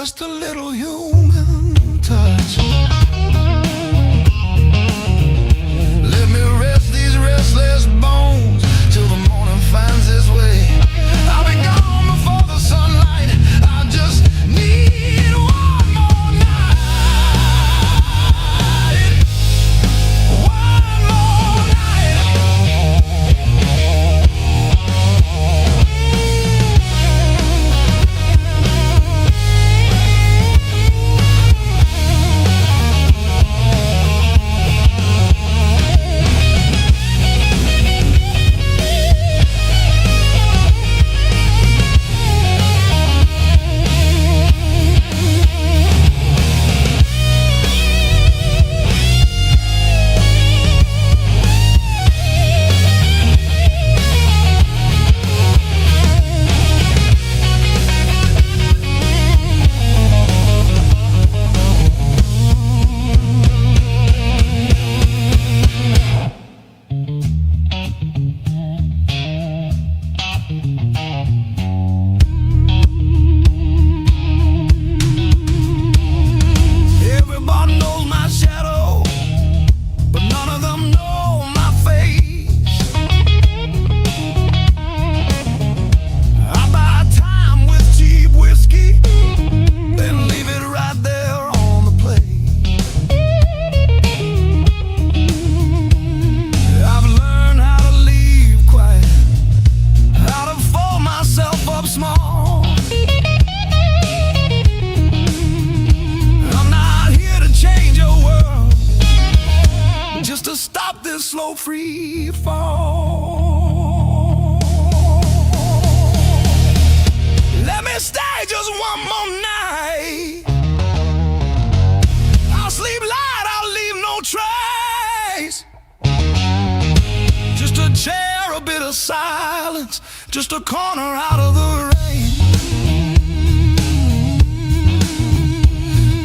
just a little human touch. Let me rest these restless bones till the morning finds its way. I'll be gone before the sunlight. I just need one more night. One more night. Slow free fall. Let me stay just one more night. I'll sleep light, I'll leave no trace. Just a chair, a bit of silence, just a corner out of the rain.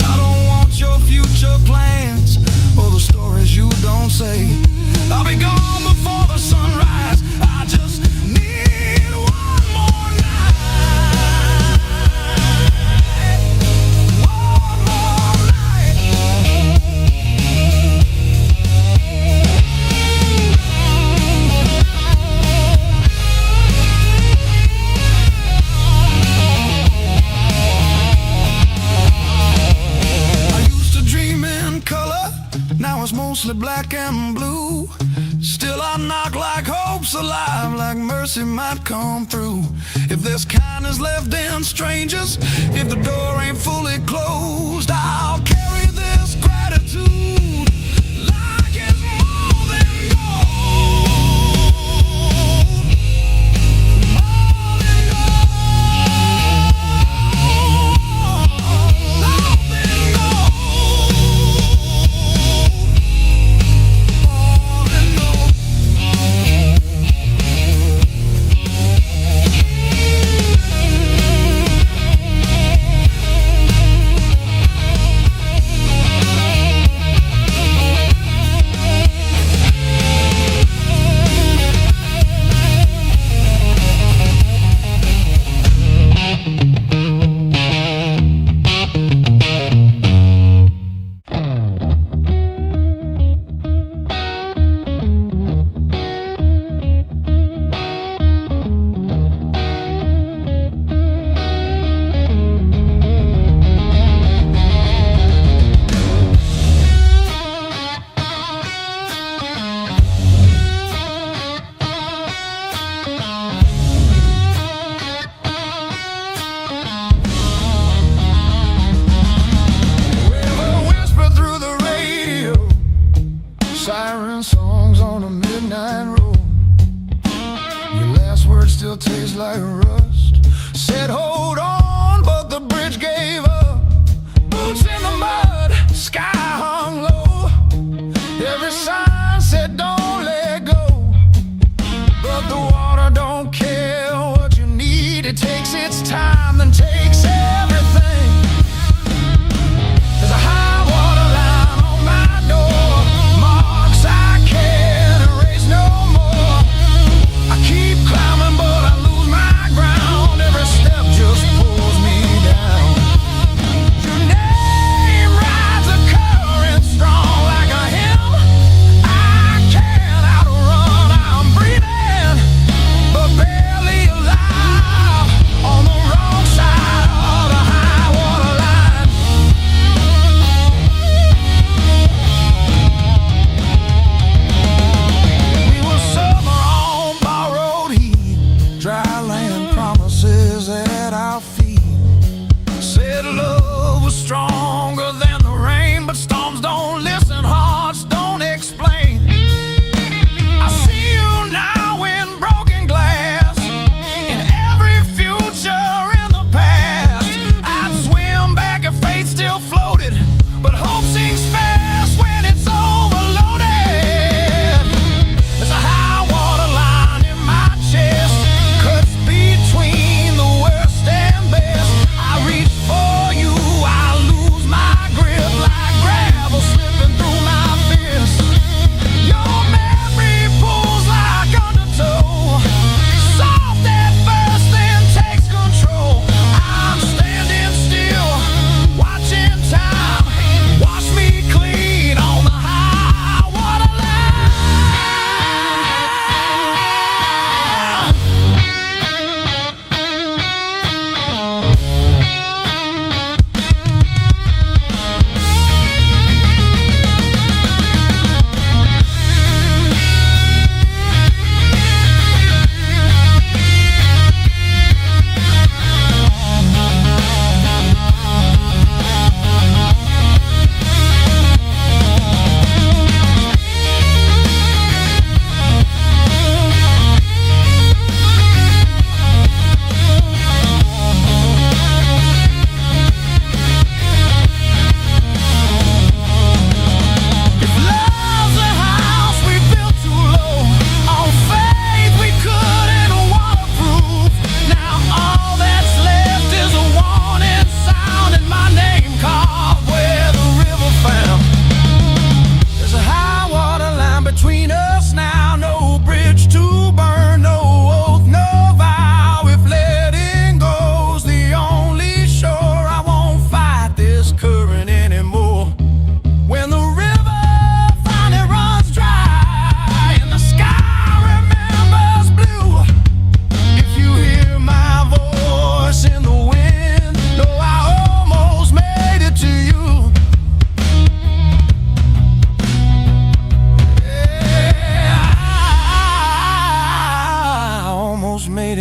I don't want your future plans or the stories you don't say. I'll be gone before the sunrise. I just need one more night. One more night. I used to dream in color, now it's mostly black and blue. Still I knock like hope's alive, like mercy might come through. If there's kindness left in strangers, if the door ain't fully closed, I'll carry this gratitude like it's more than gold. More than gold. More than gold. Siren songs on a midnight road. Your last words still taste like rust. Said hold on, but the bridge gave up. Boots in the mud, sky hung low. Every sign said don't let go, but the water don't care what you need. It takes its time, then takes everything. There's a high water line on my door. I can't erase no more. I keep climbing, but I lose my ground. Every step just pulls me down.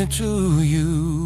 to you.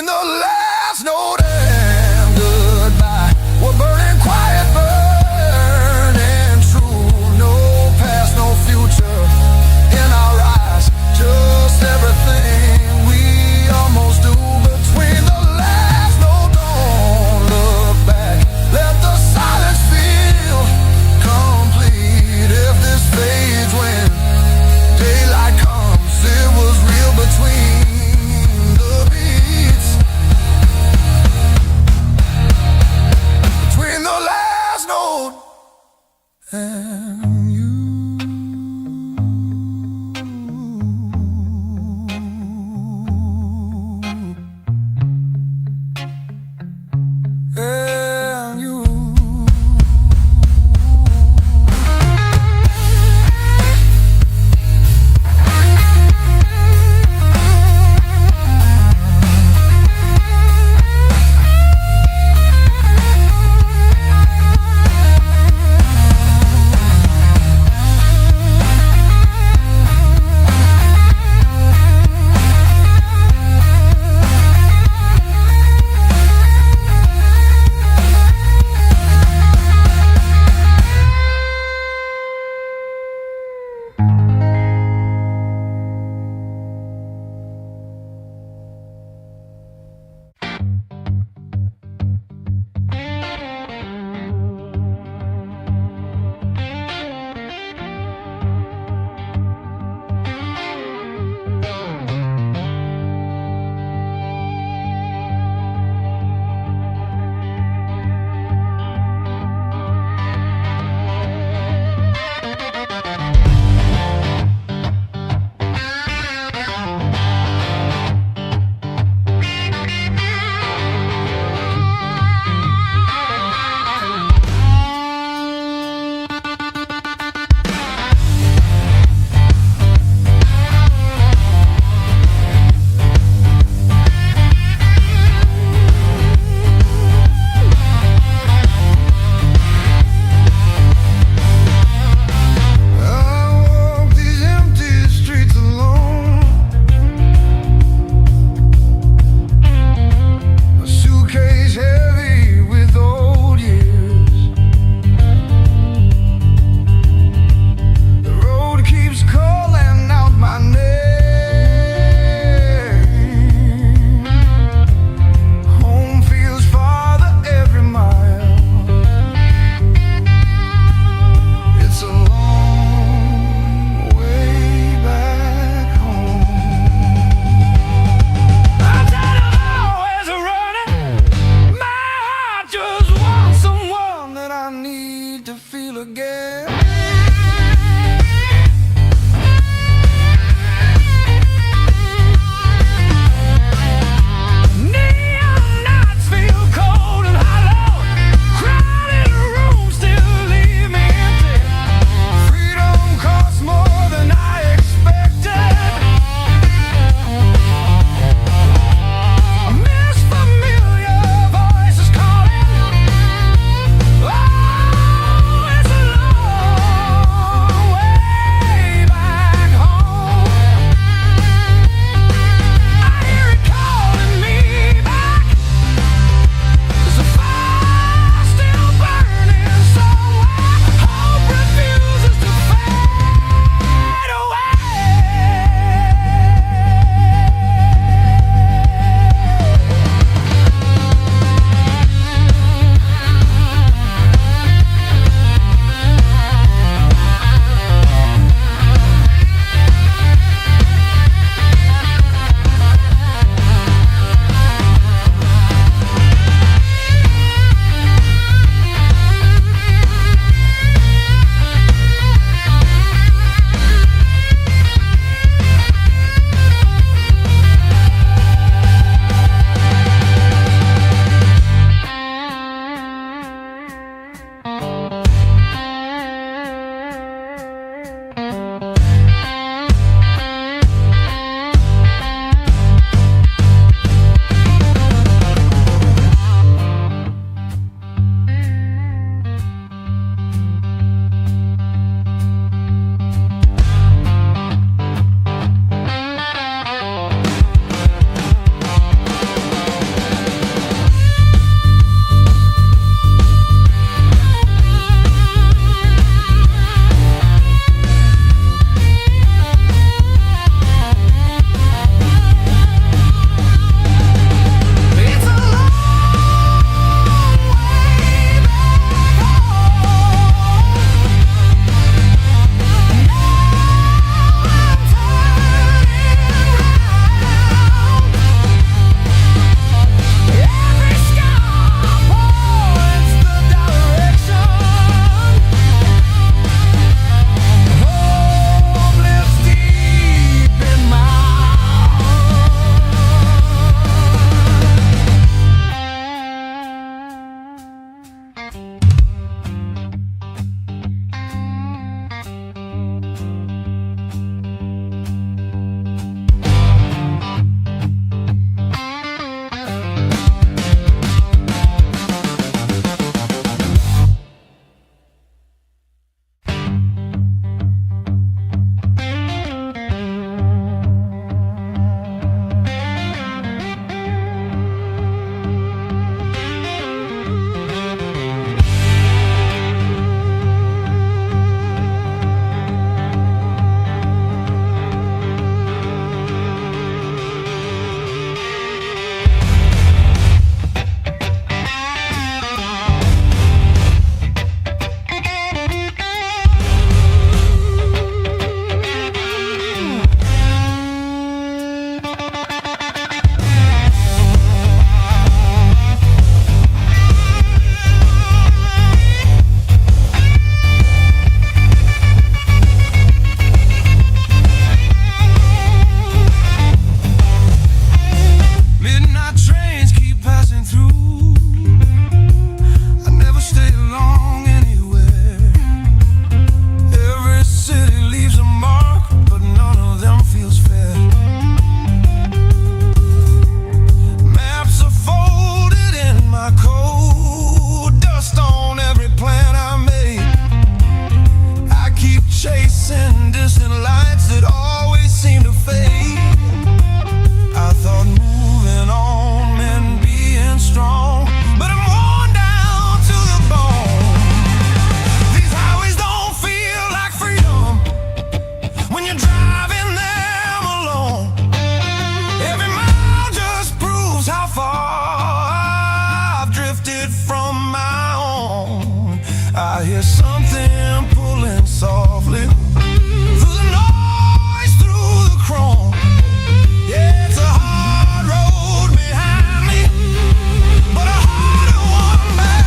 between the last note and goodbye. We're burning quiet, burning true. No past, no future in our eyes. Just everything we almost do between the last note. Don't look back. Let the silence feel complete. If this fades when daylight comes, it was real between the beats. Between the last note and you. And you. I hear something pulling softly through the noise, through the chrome. Yeah, it's a hard road behind me, but a harder one back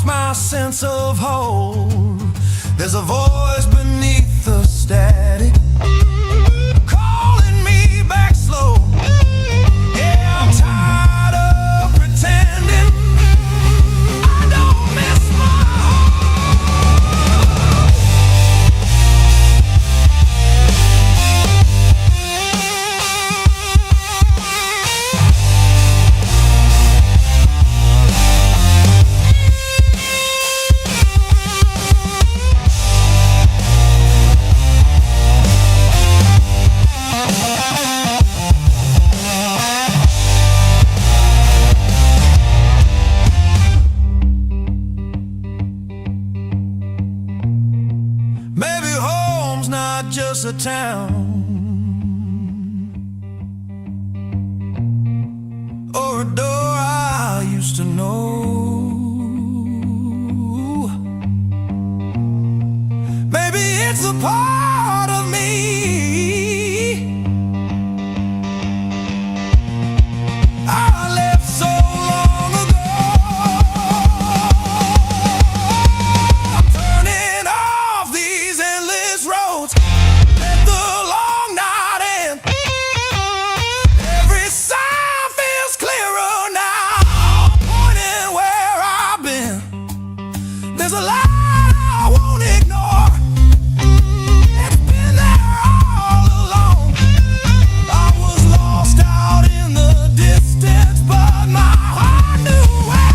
my sense of hope. There's a voice beneath the static calling me back slow. Yeah, I'm tired of pretending I don't miss my just a town or a door I used to know. Maybe it's a part of me I left so long ago. I'm turning off these endless roads. There's a light I won't ignore. It's been there all along. I was lost out in the distance, but my heart knew where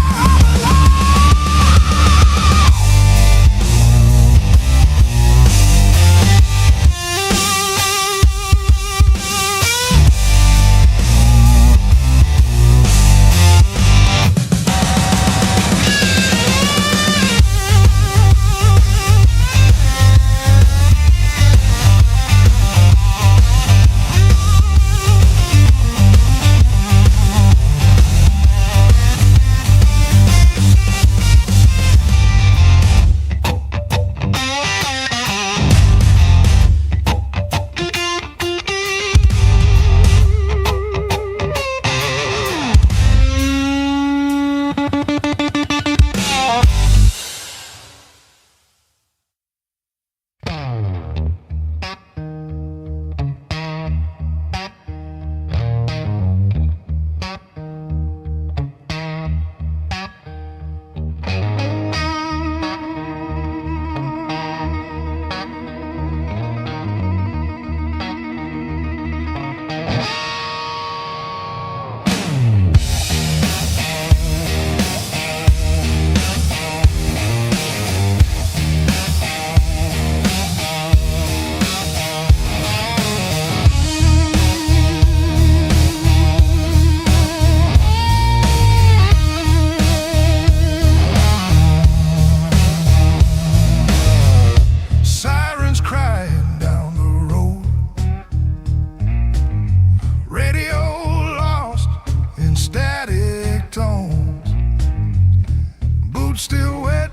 still wet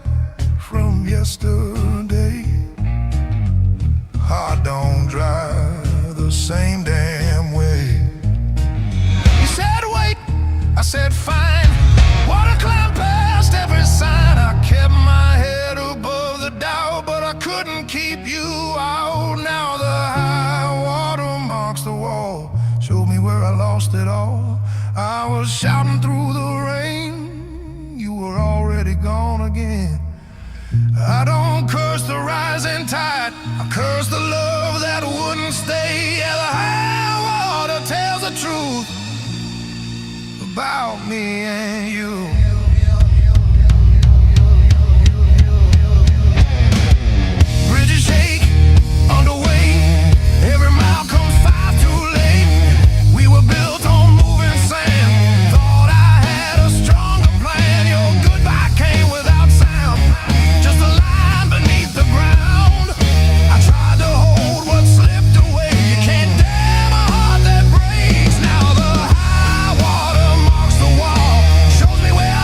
from yesterday. Heart don't dry the same damn way. You said wait, I said fine. I was shouting through the rain, you were already gone again. I don't curse the rising tide, I curse the love that wouldn't stay. Yeah, the high water tells the truth about me and you. Bridges shake underway, every mile comes five too late. We were built on moving sand, thought I had a stronger plan. Your goodbye came without sound, just a line beneath the ground. I tried to hold what slipped away, you can't damn a heart that breaks. Now the high water marks the wall, shows me where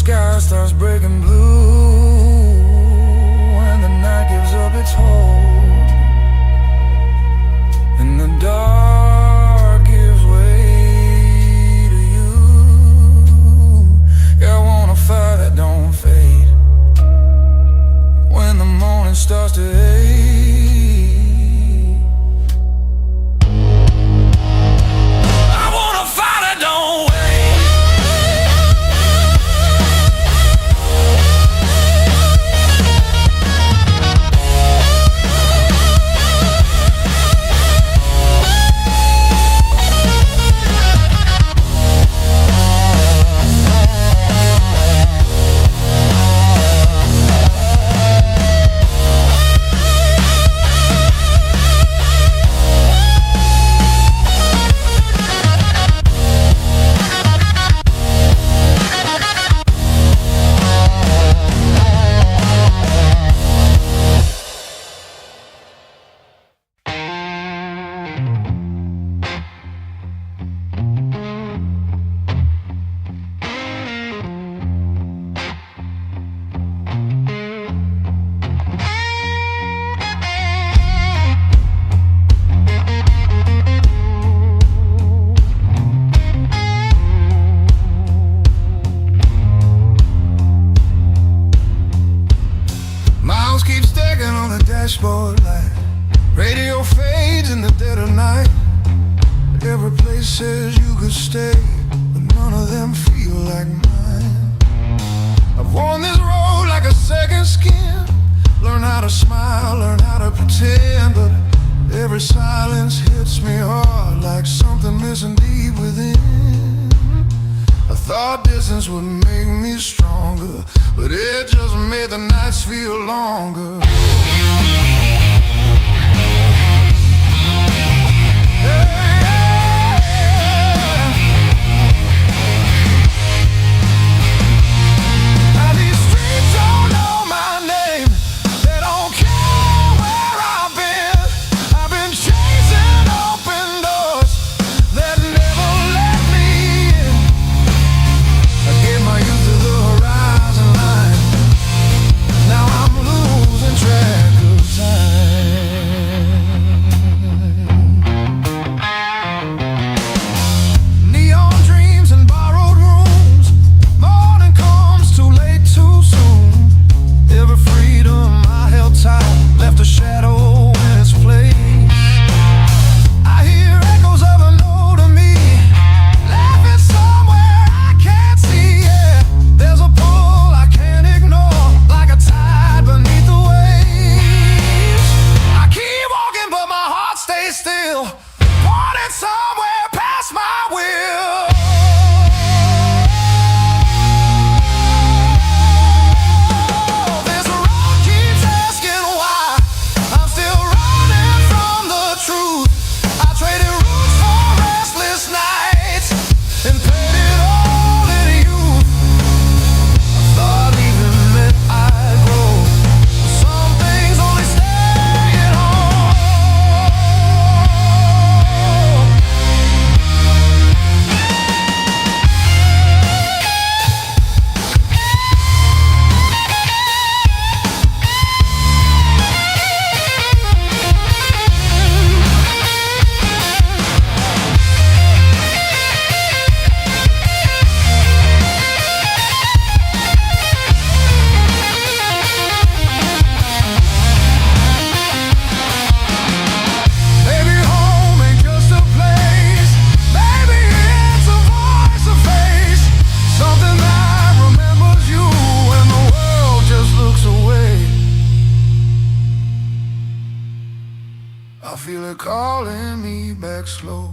sky starts breaking blue, when the night gives up its hold, and the dark gives way to you. Yeah, I want a fire that don't fade when the morning starts to ache. Dashboard light, radio fades in the dead of night. Every place says you could stay, but none of them feel like mine. I've worn this road like a second skin, learn how to smile, learn how to pretend, but every silence hits me hard like something missing deep within. I thought distance would make me stronger, but it just made the nights feel longer. I feel it calling me back slow,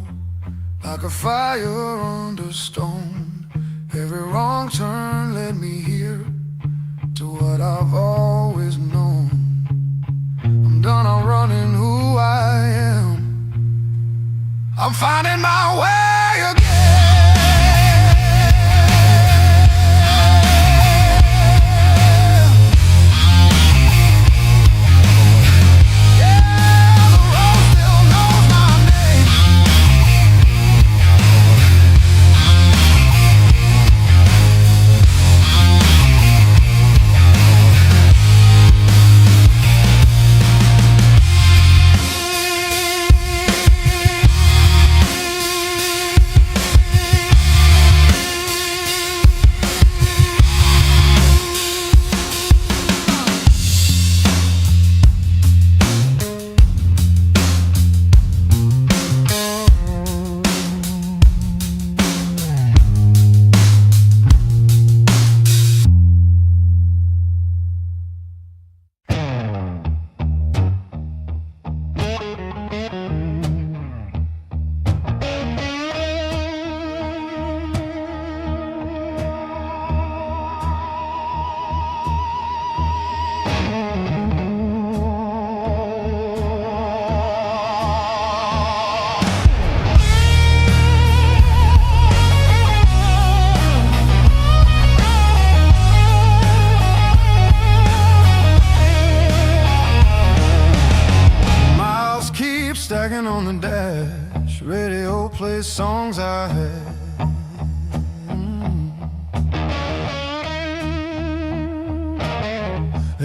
like a fire under stone. Every wrong turn led me here to what I've always known. I'm done, I'm running who I am. I'm finding my way again.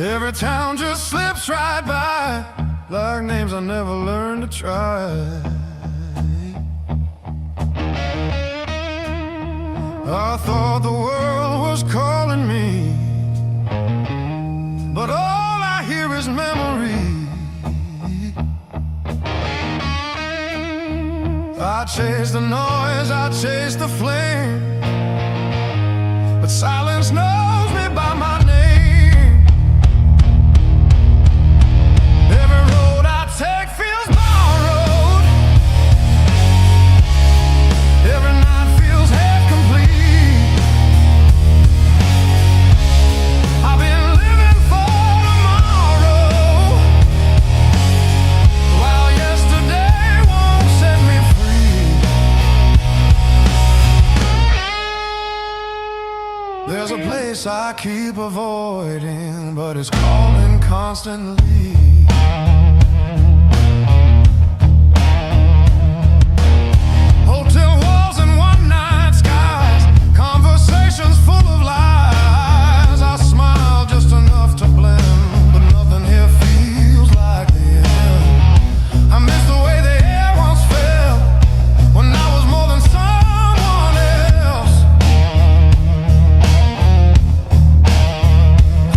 Every town just slips right by, like names I never learned to try. I thought the world was calling me, but all I hear is memory. I chase the noise, I chase the flame, but silence knows me by my name. Every road I take feels borrowed. Every night feels half complete. I've been living for tomorrow, while yesterday won't set me free. There's a place I keep avoiding, but it's calling constantly. Hotel walls and one-night skies, conversations full of lies. I smile just enough to blend, but nothing here feels like the end. I miss the way the air once felt, when I was more than someone else.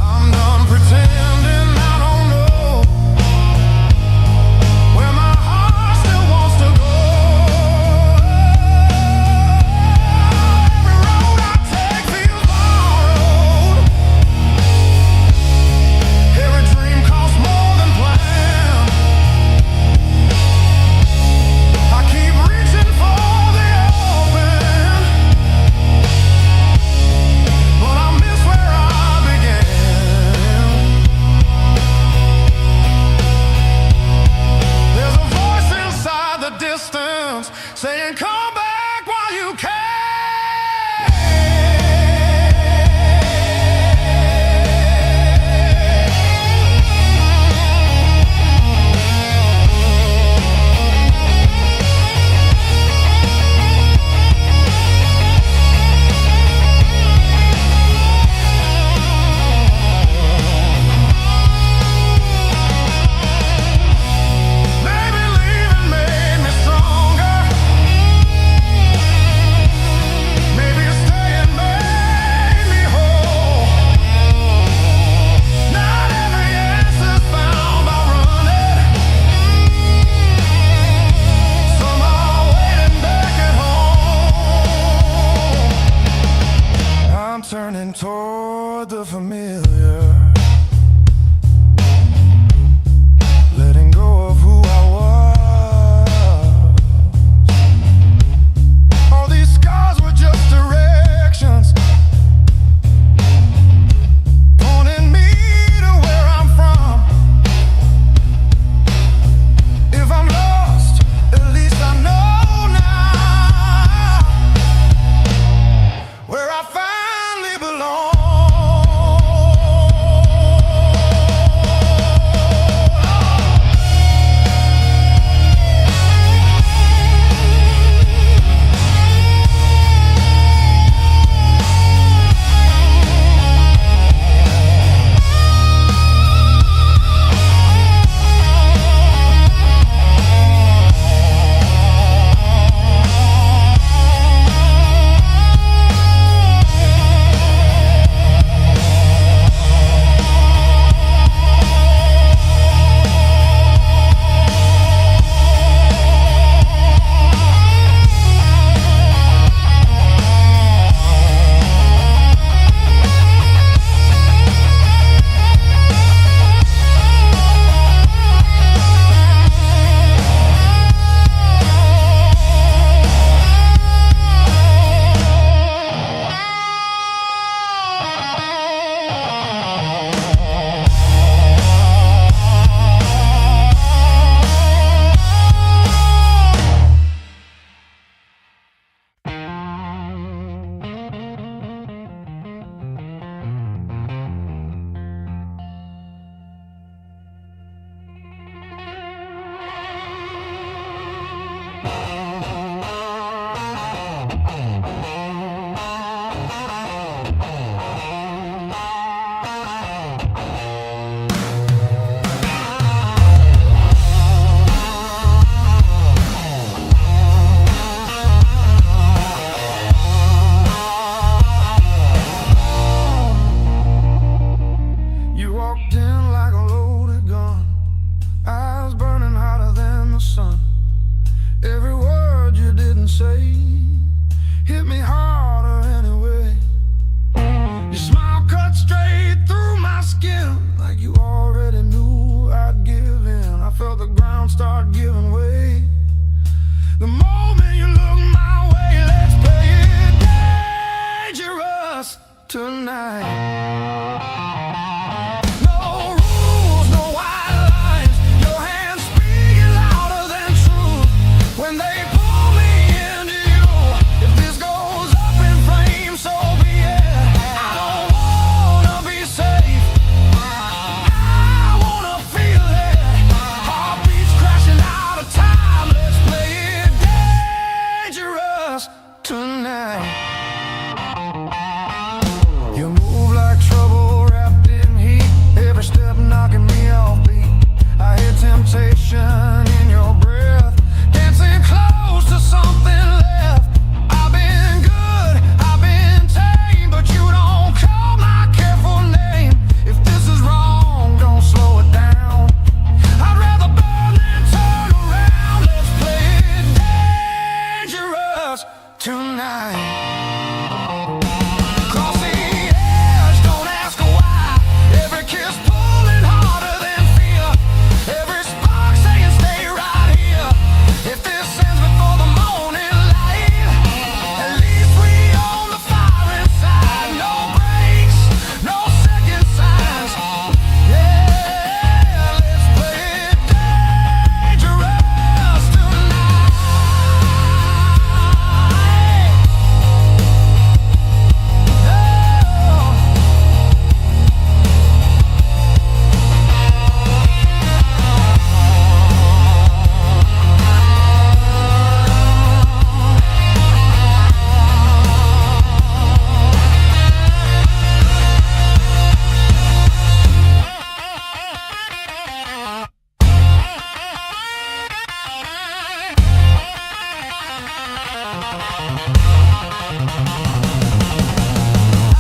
I'm done pretending I don't know where my heart still wants to go. Every road I take feels borrowed. Every dream costs more than planned. I keep reaching for the open, but I miss where I began. There's a voice inside the distance saying, come back while you can. Maybe leaving made me stronger. Maybe staying made me whole. Not every answer's found by running. Some are waiting back at home. I'm turning toward the familiar, letting go of who I was. All these scars were just directions, pointing me to where I'm from. If I'm lost, at least I know now where I finally belong. say, hit me harder anyway. Your smile cut straight through my skin, like you already knew I'd give in. I felt the ground start giving way. The moment you look my way, let's play it dangerous tonight. No rules, no white lines. Your hands speaking louder than truth when they pull me into you. If this goes up in flames, so be it. I don't wanna be safe, I wanna feel it. Heartbeats crashing out of time. Let's play it dangerous tonight. You move like trouble wrapped in heat, every step knocking me off beat. I hear temptation in your breath, dancing close to something left. I've been good, I've been tame, but you don't call my careful name. If this is wrong, don't slow it down. I'd rather burn than turn around. Let's play it dangerous tonight. Cross the edge, don't ask why. Every kiss pulling harder than fear. Every spark saying stay right here. If this ends before the morning light, at least we own the fire inside. No breaks, no second signs. Yeah, let's play it dangerous tonight.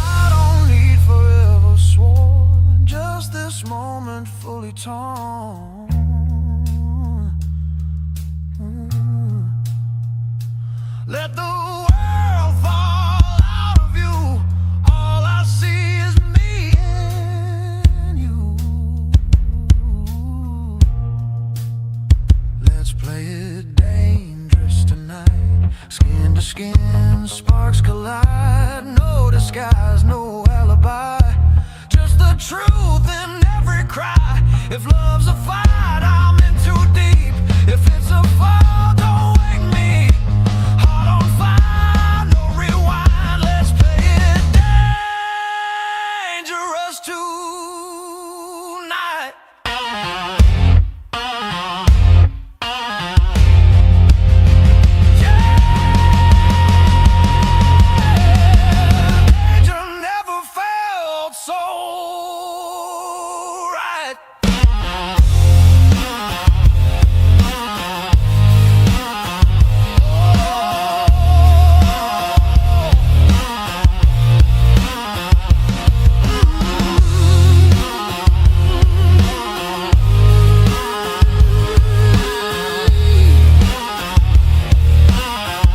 I don't need forever sworn, just this moment fully torn. Let the world fall out of you. All I see is me and you. Let's play it dangerous tonight. Skin to skin, sparks collide. No disguise, no alibi. Just the truth in every cry. If love's a fight, I'm in too deep. If it's a fall, don't wake me. Heart on fire, no rewind. Let's play it dangerous tonight. Danger never felt so right.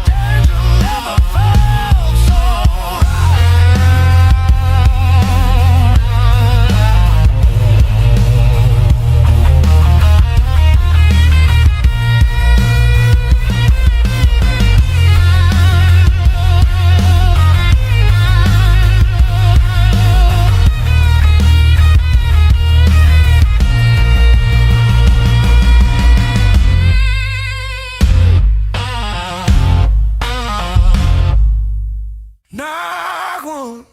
Danger never felt so knock one.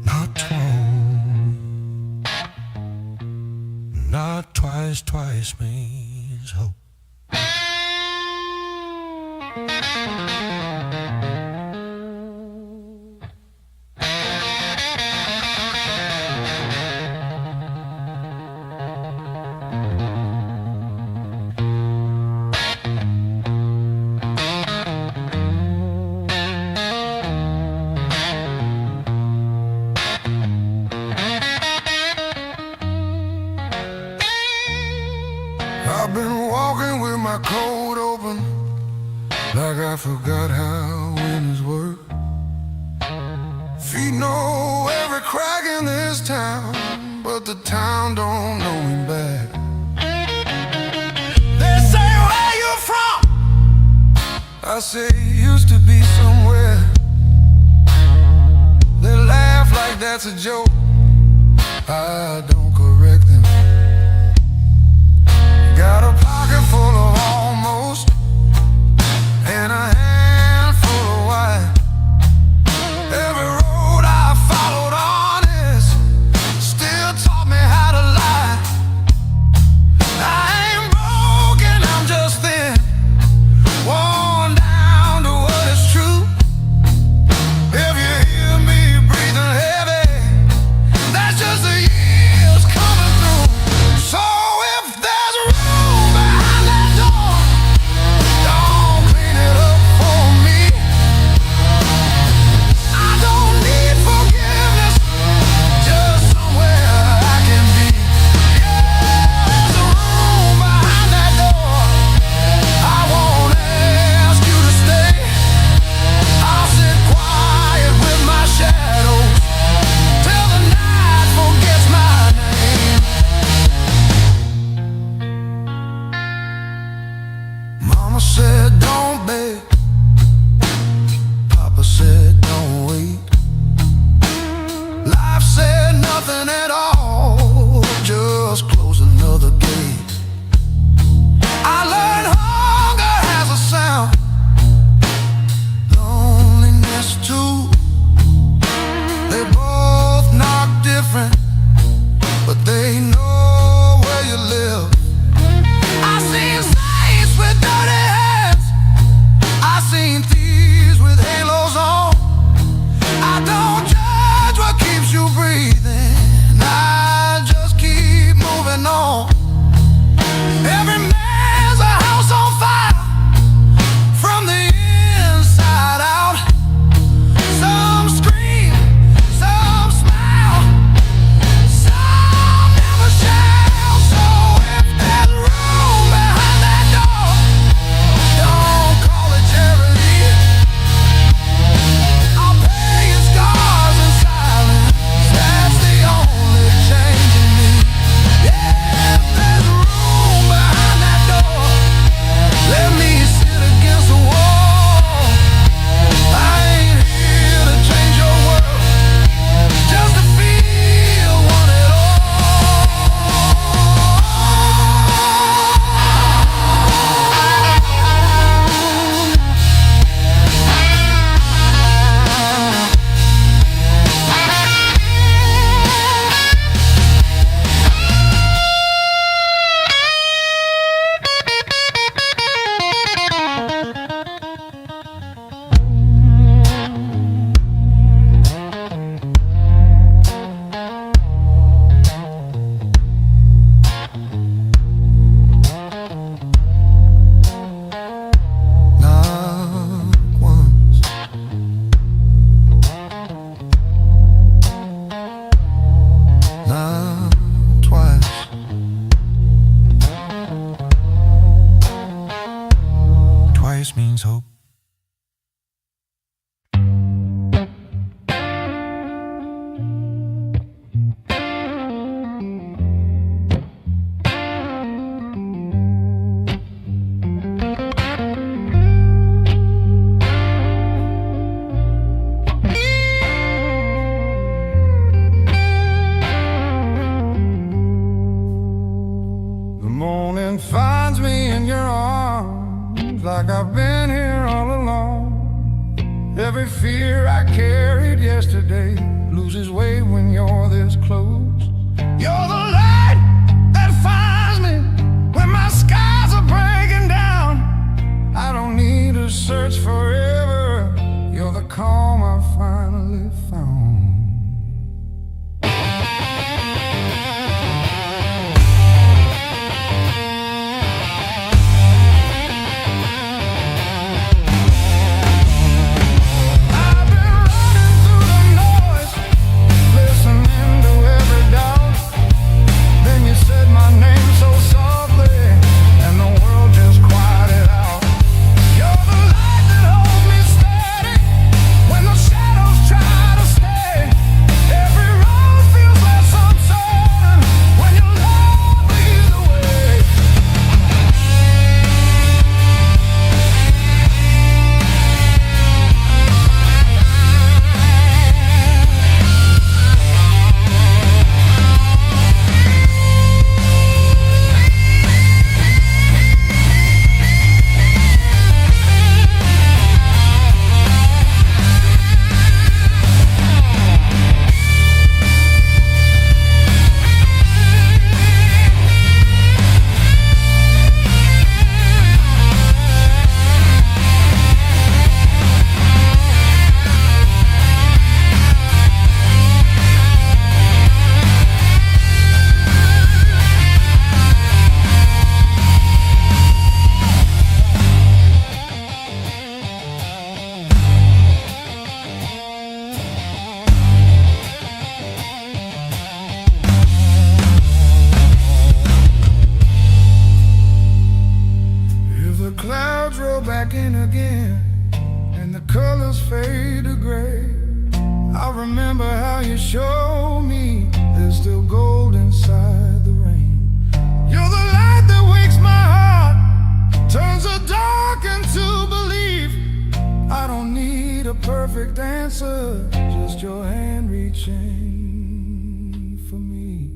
Not one. Not twice, twice means hope. like I forgot how winners work. Feet know every crack in this town, but the town don't know me back. They say, where you from? I say, used to be somewhere. They laugh like that's a joke. I don't correct them. Got a pocket full of almost and a handful of why. Every road I followed honest still taught me how to lie. I ain't broken, I'm just thin, worn down to what is true. If you hear me breathing heavy, that's just the years coming through. So if there's room behind that door, don't clean it up for me. I don't need forgiveness, just somewhere I can be. Yeah, there's a room behind that door. I won't ask you to stay. I'll sit quiet with my shadows till the night forgets my name. Mama said don't beg, Papa said don't wait. Life said nothing at all, just close another gate. I learned hunger has a sound, loneliness too. They both knock different, but they know where you live. I seen saints with dirty hands, I seen thieves with halos on. I don't judge what keeps you breathing, I just keep moving on. Every man's a house on fire, from the inside out. Some scream, some smile, some never shout. So if there's room behind that door, don't call it charity. I'll pay your scars in silence, that's the only change in me. Yeah, if there's room behind that door, let me sit against the wall. I ain't here to change your world, just to feel one at all. Not once, not twice. Twice means hope. The morning finds me in your arms, like I've been here all along. Every fear I carried yesterday loses weight when you're this close. You're the light that finds me when my skies are breaking down. I don't need to search forever, you're the calm I finally found. I've been running through the noise, listening to every doubt. Then you said my name so softly, and the world just quieted out. You're the light remember how you showed me there's still gold inside the rain. You're the light that wakes my heart, turns the dark into belief. I don't need a perfect answer, just your hand reaching for me.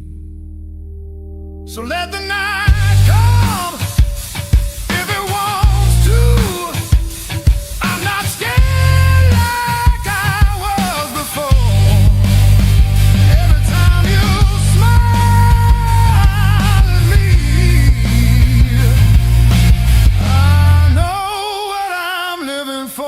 So let the night come if it wants to. I'm not scared like I was before. Every time you smile at me, I know what I'm living for.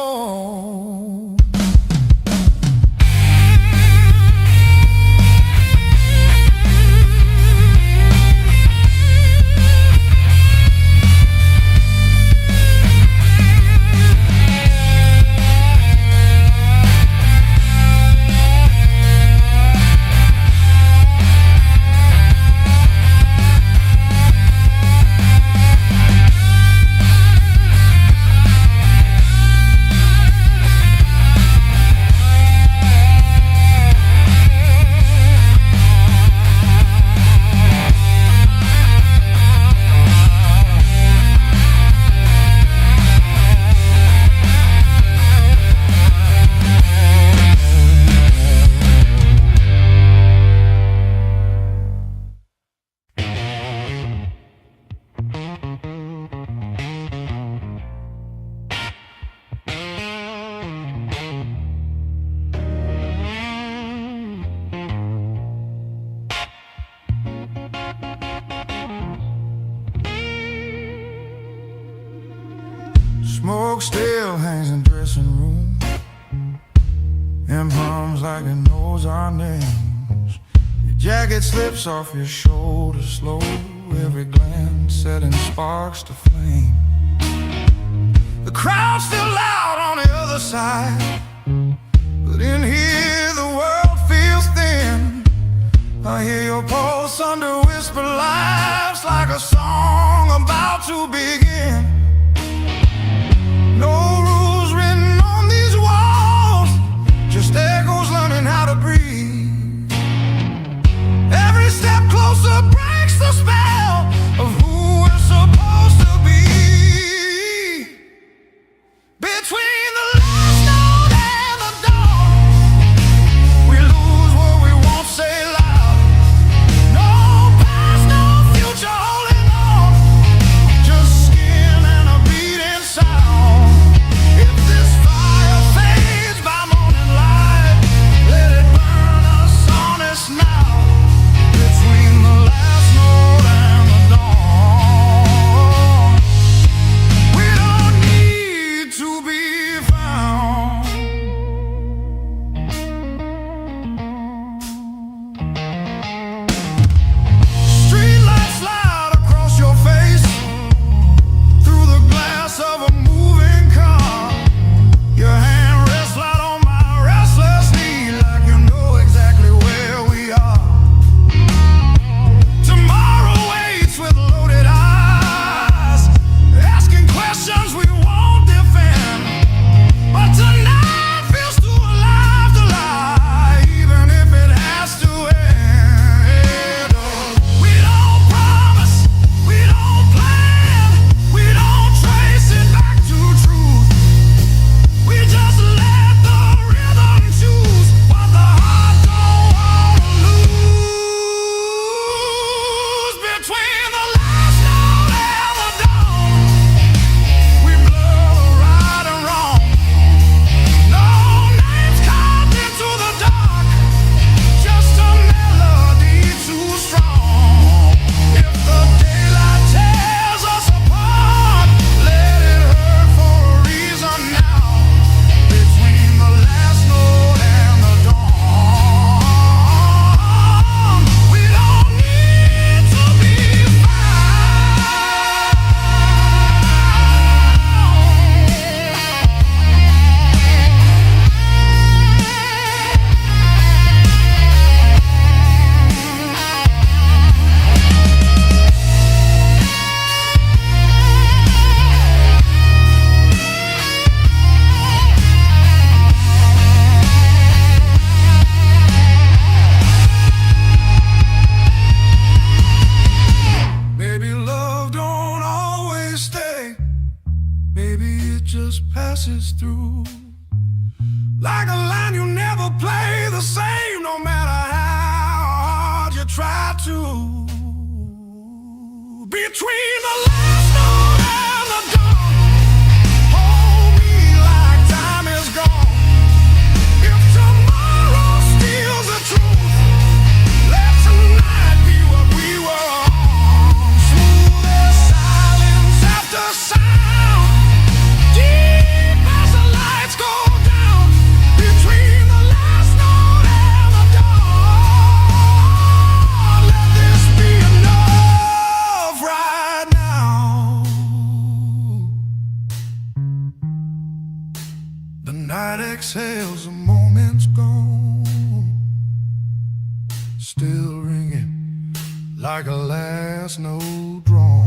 Smoke still hangs in dressing room and hums like it knows our names. Your jacket slips off your shoulders slow, every glance setting sparks to flame. The crowd's still loud on the other side, but in here the world feels thin. I hear your pulse under whispered laughs, like a song about to begin. No rules written on these walls, just echoes learning how to breathe. Every step closer breaks the spell of who we're supposed to be. Between the last note and the dawn, we lose what we won't say loud. No past, no future holding on, just skin Like a line you never play the same, no matter how hard you try to. Between the last note and the dawn, hold me like time is gone. If tomorrow steals the truth, let tonight be what we were on. Smooth as silence after sound, deep as the lights go down. Between the last note and the dawn, let this be enough right now. The night exhales, the moment's gone, still ringing like a last note drawn.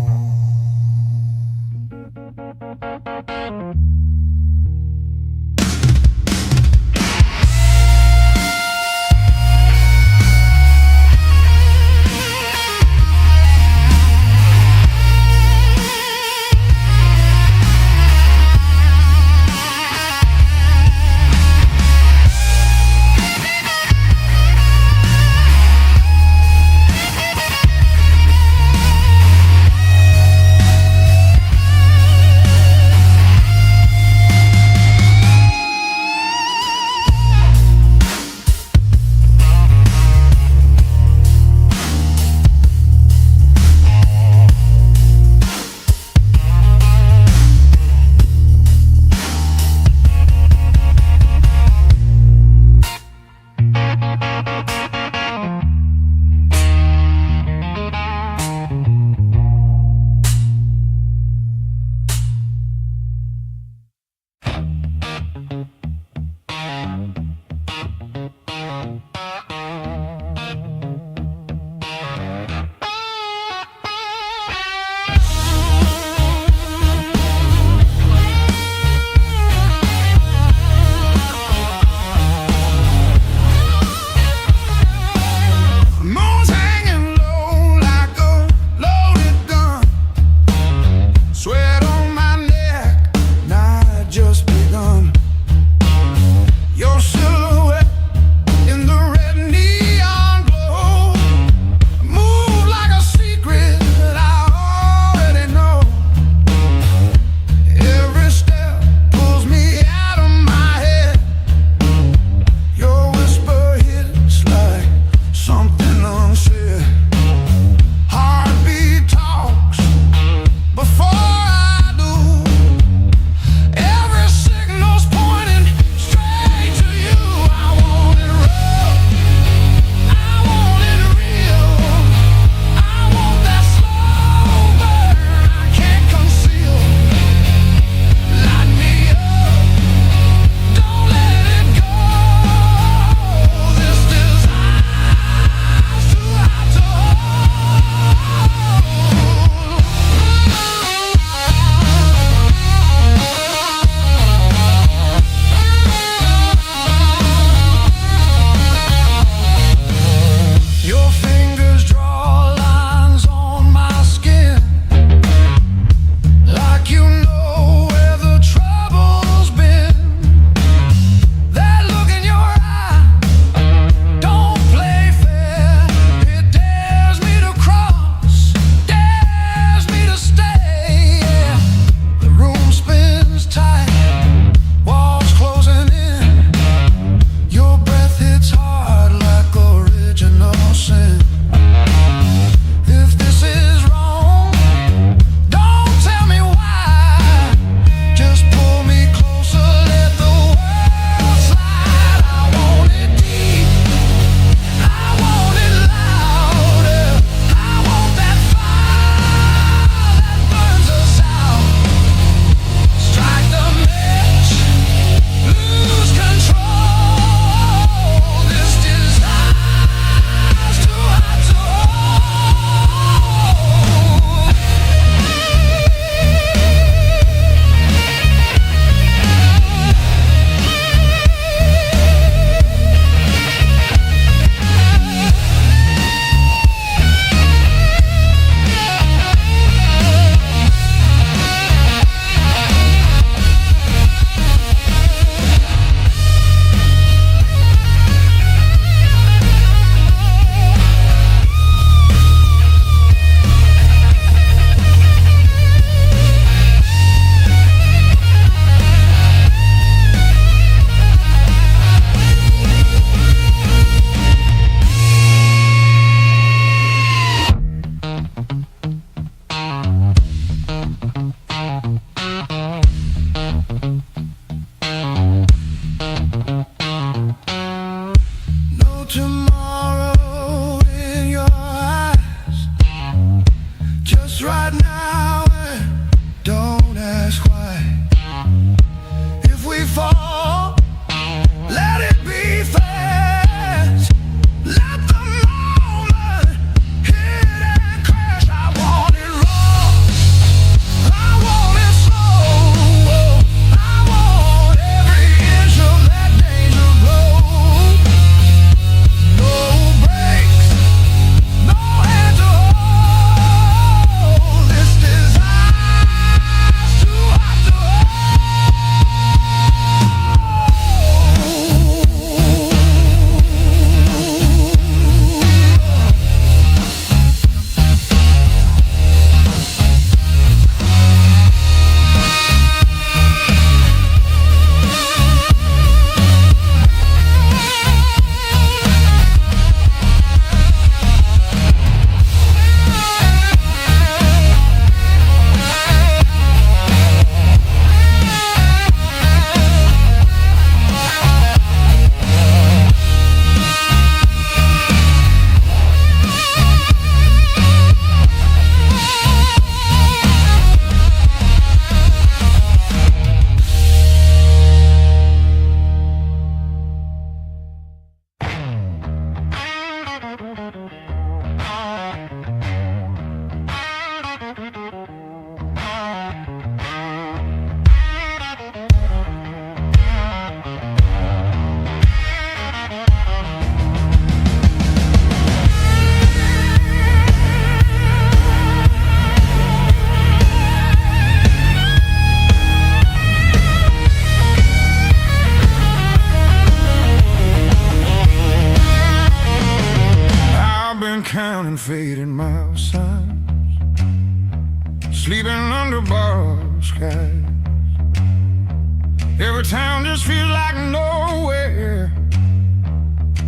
town just feels like nowhere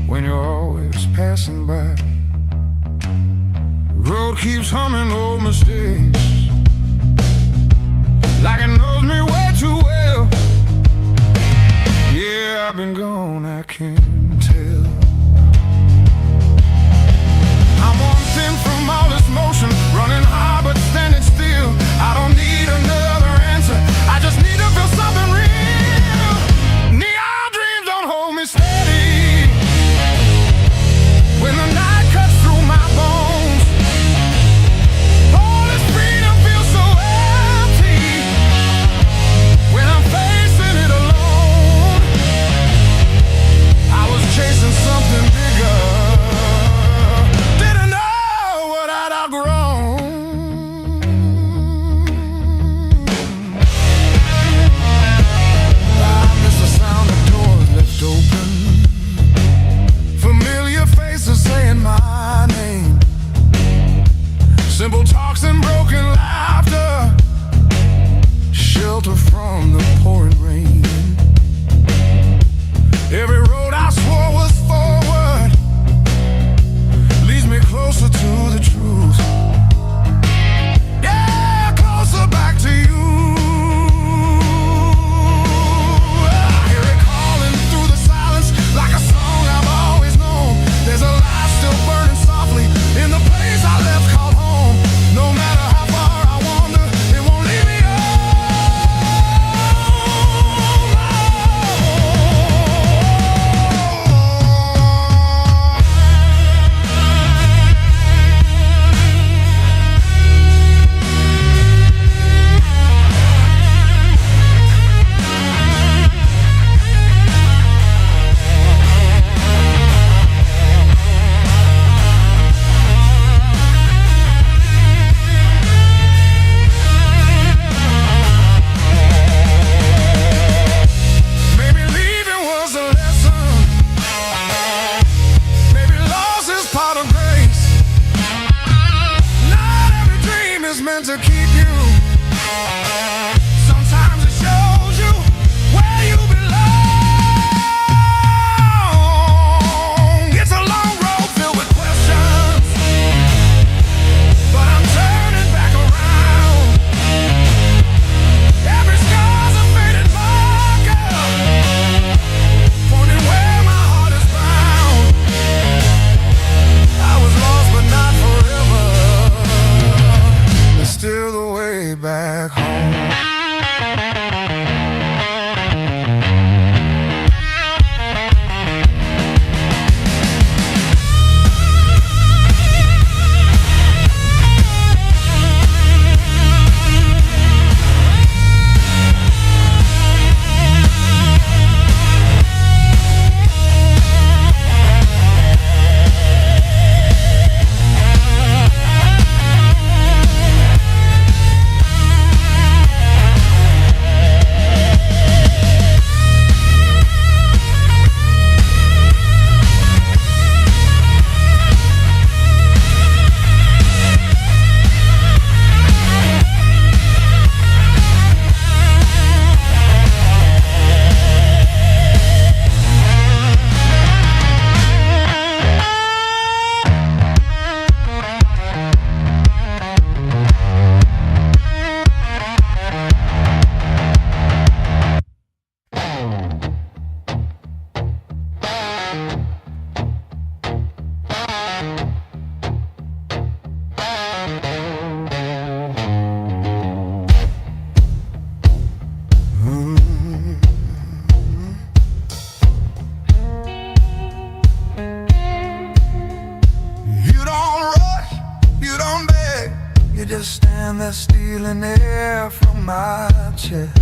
when you're always passing by. Road keeps humming old mistakes like it knows me way too well. Yeah, I've been gone, I can't tell. I'm one thing from all this motion, running hard but standing still. I don't need another answer, I just need to feel something real. Neon dreams don't hold me steady when the night cuts through my bones. All this freedom feels so empty when I'm facing it alone. I was chasing something bigger, didn't know what I'd outgrown. I miss the sound of doors left open, familiar faces saying my name, simple talks and broken laughter, shelter from the pouring rain. Every road I swore was forward leads me closer to the truth. Yeah, closer back to you. I hear it calling through the silence like a song I've always known. There's a light still burning softly in the place I left called home. No matter how far I wander, it won't leave me to keep you. Sometimes it shows you where you belong. It's a long road filled with questions, but I'm turning back around. Every scar's a faded marker, pointing where my heart is bound. I was lost but not forever, still the way back home. Just stand there stealing air from my chest.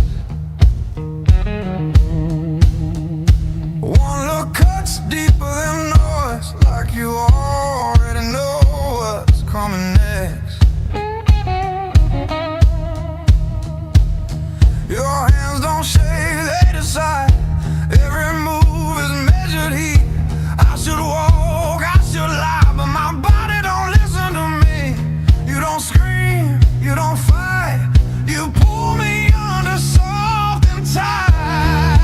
One look cuts deeper than noise, like you already know what's coming next. Your hands don't shake, they decide. Every move is measured heat. I should walk, I should lie, but my body don't listen to me. You don't scream, you don't fight, you pull me under soft and tight.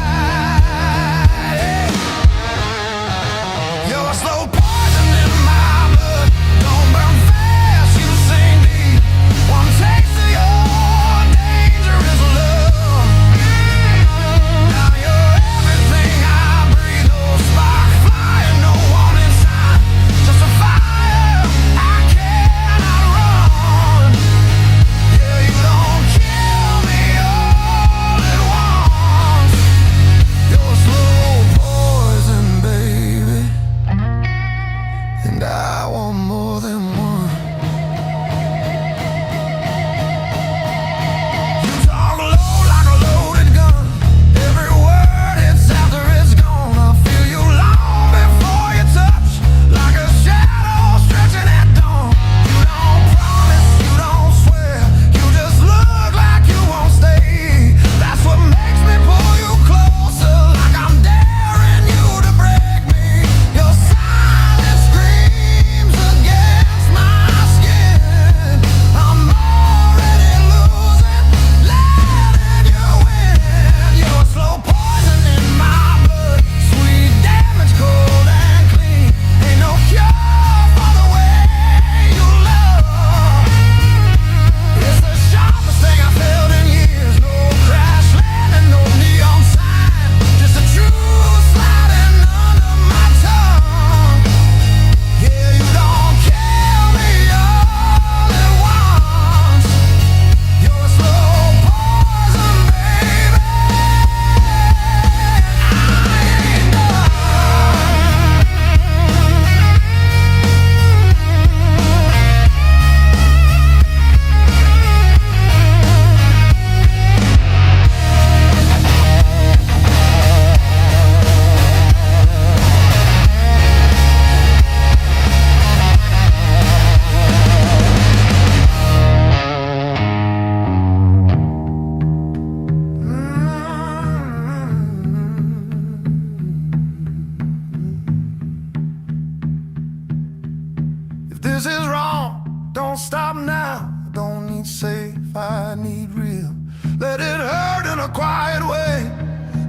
this is wrong. Don't stop now. I don't need safe, I need real. Let it hurt in a quiet way.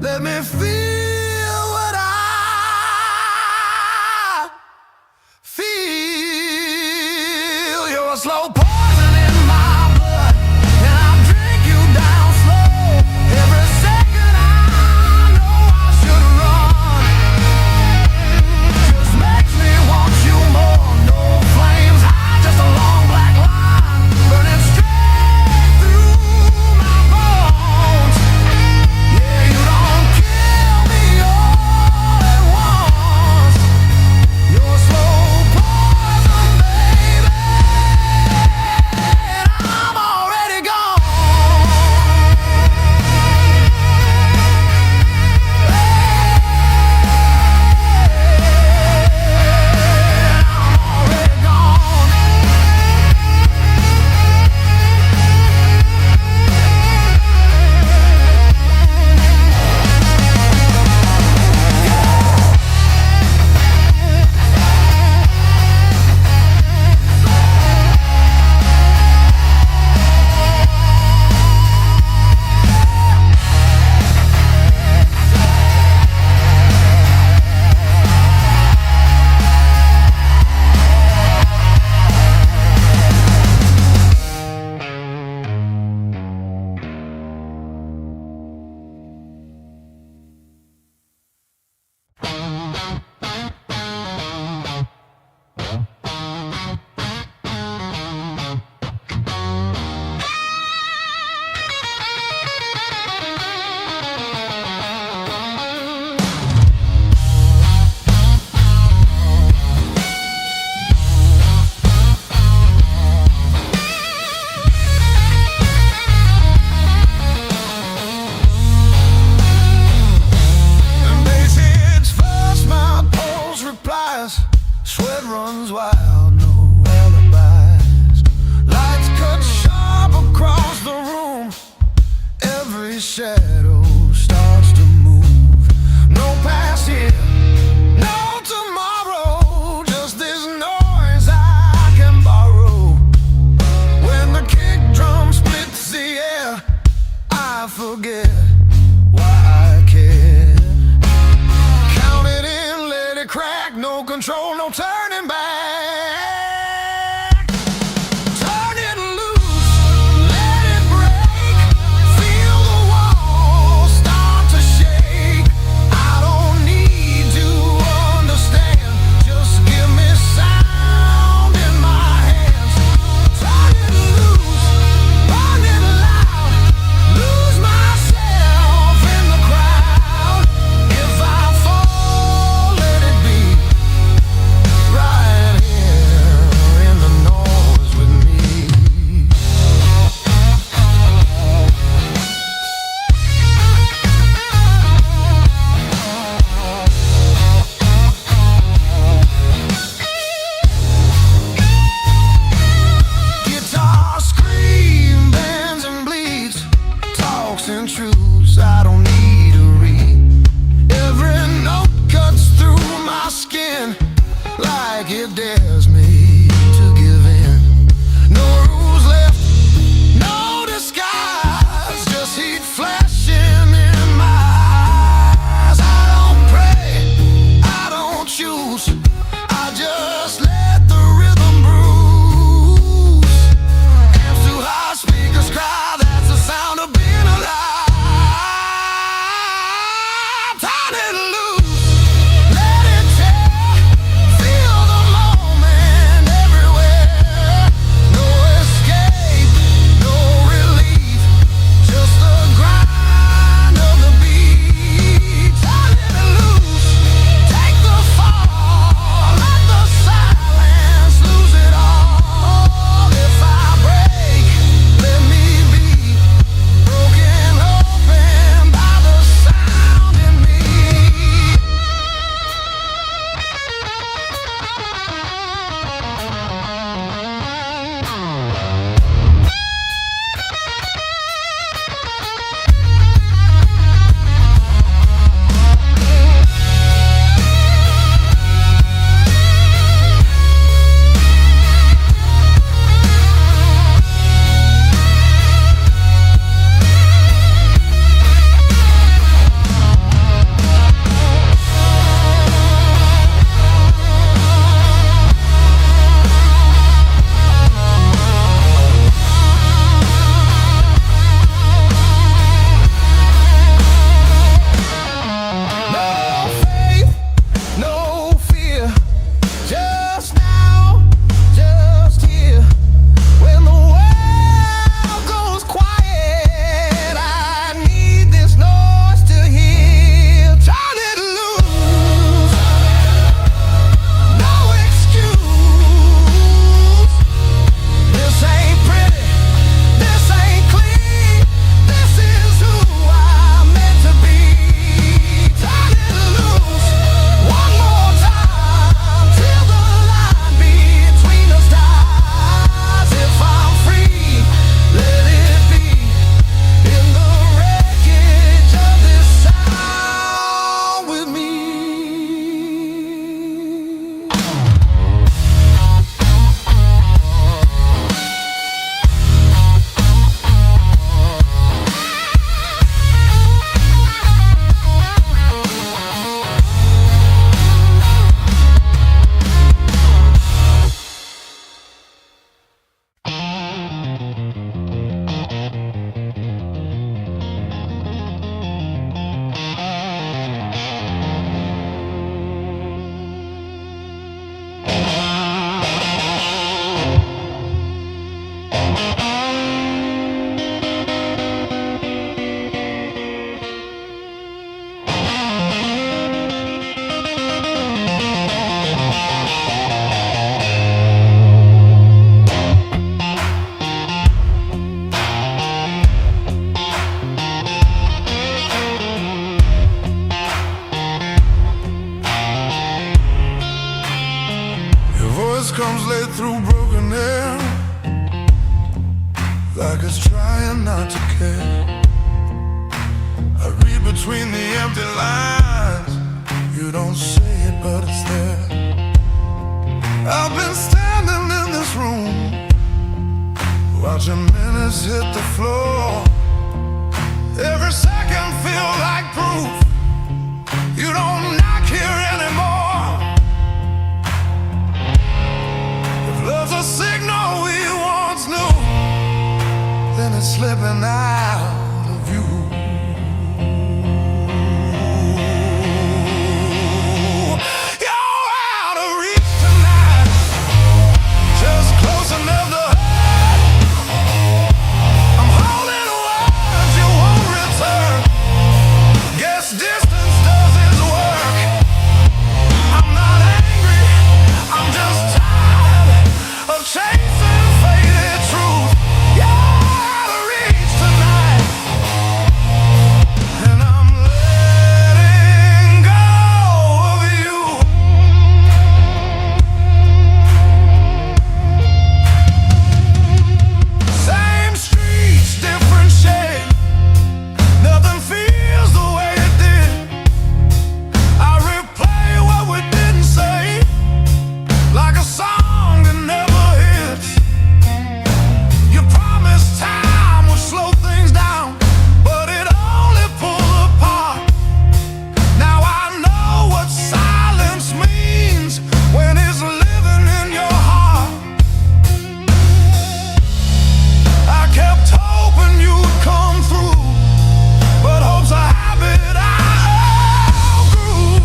Let me feel what I feel. You're a slow poison in my blood, and I'll drink you down slow. Every second I know I should run. Just makes me want you more. No flames high, just a long black line burning straight through my bones. Yeah, you don't kill me all at once. You're slow poison, baby, and I'm already gone. Sweat runs wild, no alibis. Lights cut sharp across the room. Every shadow starts to move. No past here, no tomorrow. Just this noise I can borrow. When the kick drum splits the air, I forget why I care. Count it in, let it crack. No control, no turning back. Turn it loose, let it break. Feel the walls start to shake. I don't need to understand. Just give me sound in my hands. Turn it loose, burn it loud. Lose myself in the crowd. If I fall, let it be right. voice comes late through broken air, like it's trying not to care. I read between the empty lines. You don't say it, but it's there. I've been standing in this room, watching minutes hit the floor. Every second feel like proof you don't knock here anymore. If love's a signal we once knew, then it's slipping out of view. You're out of reach tonight, just close enough to hurt. I'm holding words you won't return. Guess distance does its work. I'm not angry, I'm just tired of chasing faded truth. You're out of reach tonight, and I'm letting go of you. Same streets, different shade. Nothing feels the way it did. I replay what we didn't say, like a song that never hits. You promised time would slow things down, but it only pulled apart. Now I know what silence means when it's living in your heart. I kept hoping you'd come through, but hope's a habit I outgrew.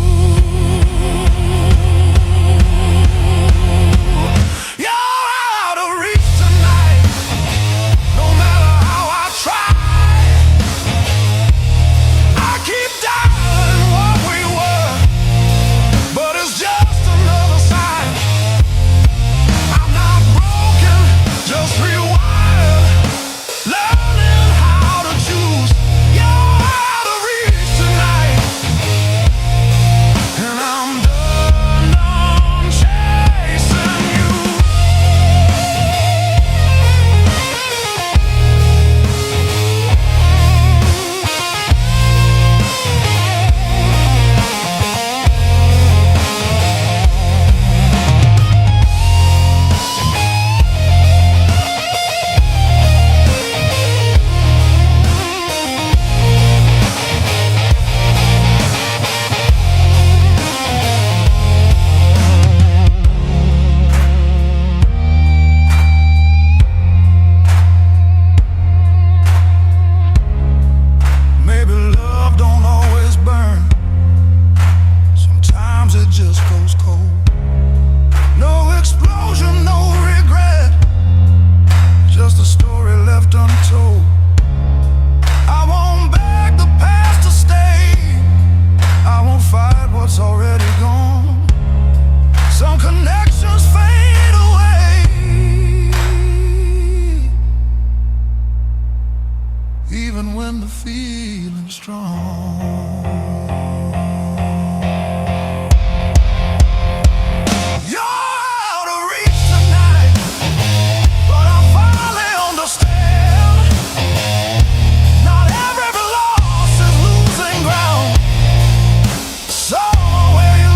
You're out of reach tonight, no matter how I try. I keep dialing what we were, but it's just another sign. I'm not broken, just rewired, learning how to choose. You're out of reach tonight, and I'm done chasing you. Maybe love don't always burn, sometimes it just goes cold. No explosion, no regret, just a story left untold. I won't beg the past to stay, I won't fight what's already gone. Some connections fade away, even when the feeling's strong. You're out of reach tonight, but I finally understand. Not every loss is losing ground. Somewhere you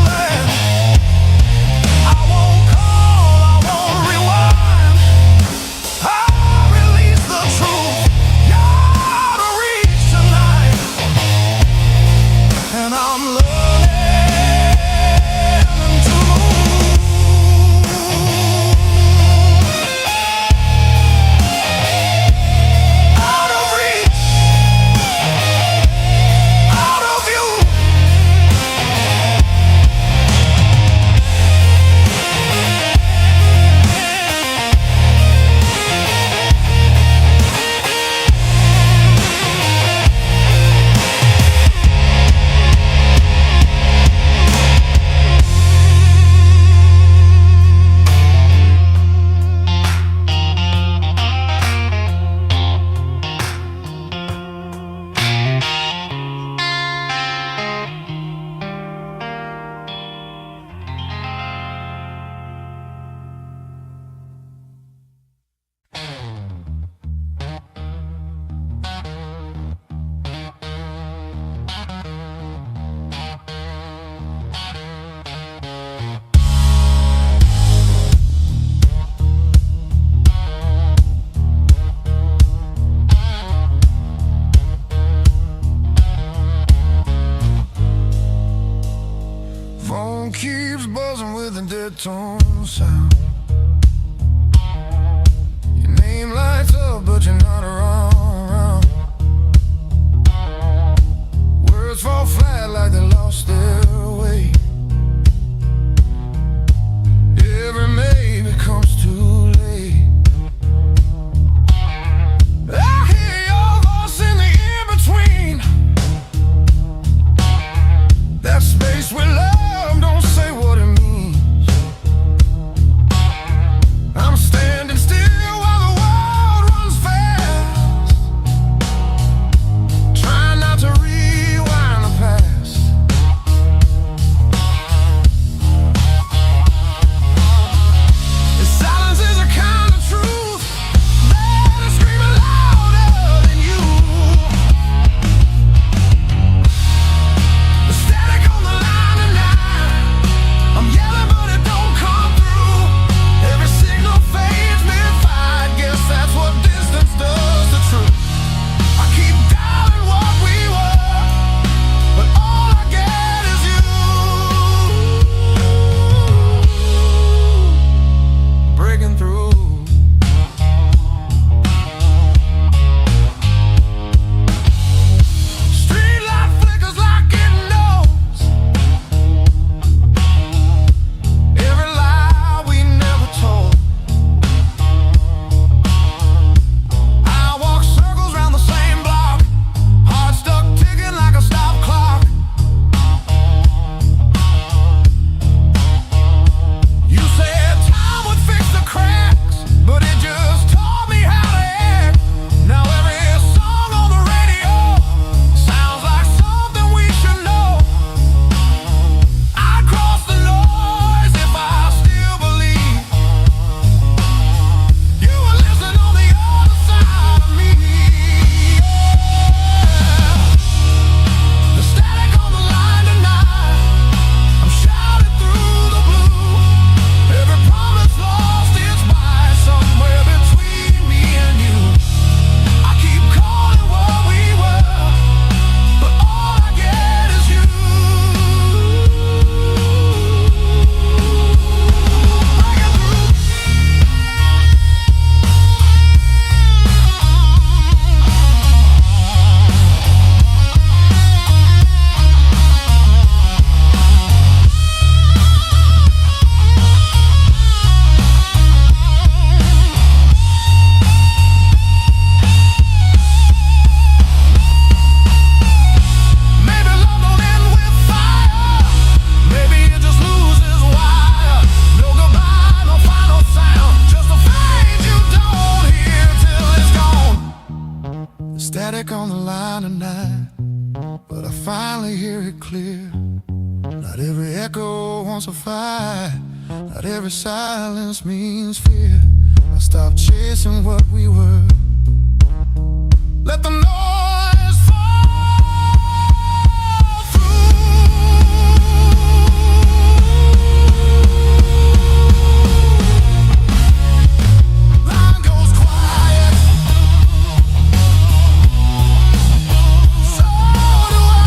phone keeps buzzing with a dead tone sound. Your name lights up, but you're not around. Words fall flat like they lost their way. Every maybe comes too late. I hear your voice in the in-between. That space we love, don't say what it means. I'm standing still while the world runs fast, trying not to rewind the past. The silence is a kind of truth that is screaming louder than you. The static on the line tonight, I'm yelling but it don't come through. Every signal fades mid-fight, guess that's what distance does to truth. I keep doubting what we were, but all I get is you. Breaking through. Streetlight flickers like it knows every lie we never told. I walk circles round the same block, heart stuck ticking like a stop clock. You said time would fix the cracks, but it just taught me how to act. Now every song on the radio sounds like something we should know. I'd cross the noise if I still believe you were listening on the other side of me. The static on the line tonight, I'm shouting through the blue. Every promise lost its bite somewhere between me and you. I keep calling what we were, but all I get is you. Breaking through. Maybe love don't end with fire. Maybe it just loses wire. No goodbye, no final sound. Just a phrase you don't hear till it's gone. The static on the line tonight, but I finally hear it clear. Not every echo wants a fight. Not every silence means fear. I stopped chasing what we were. Let the noise fall through. Line goes quiet. So do I.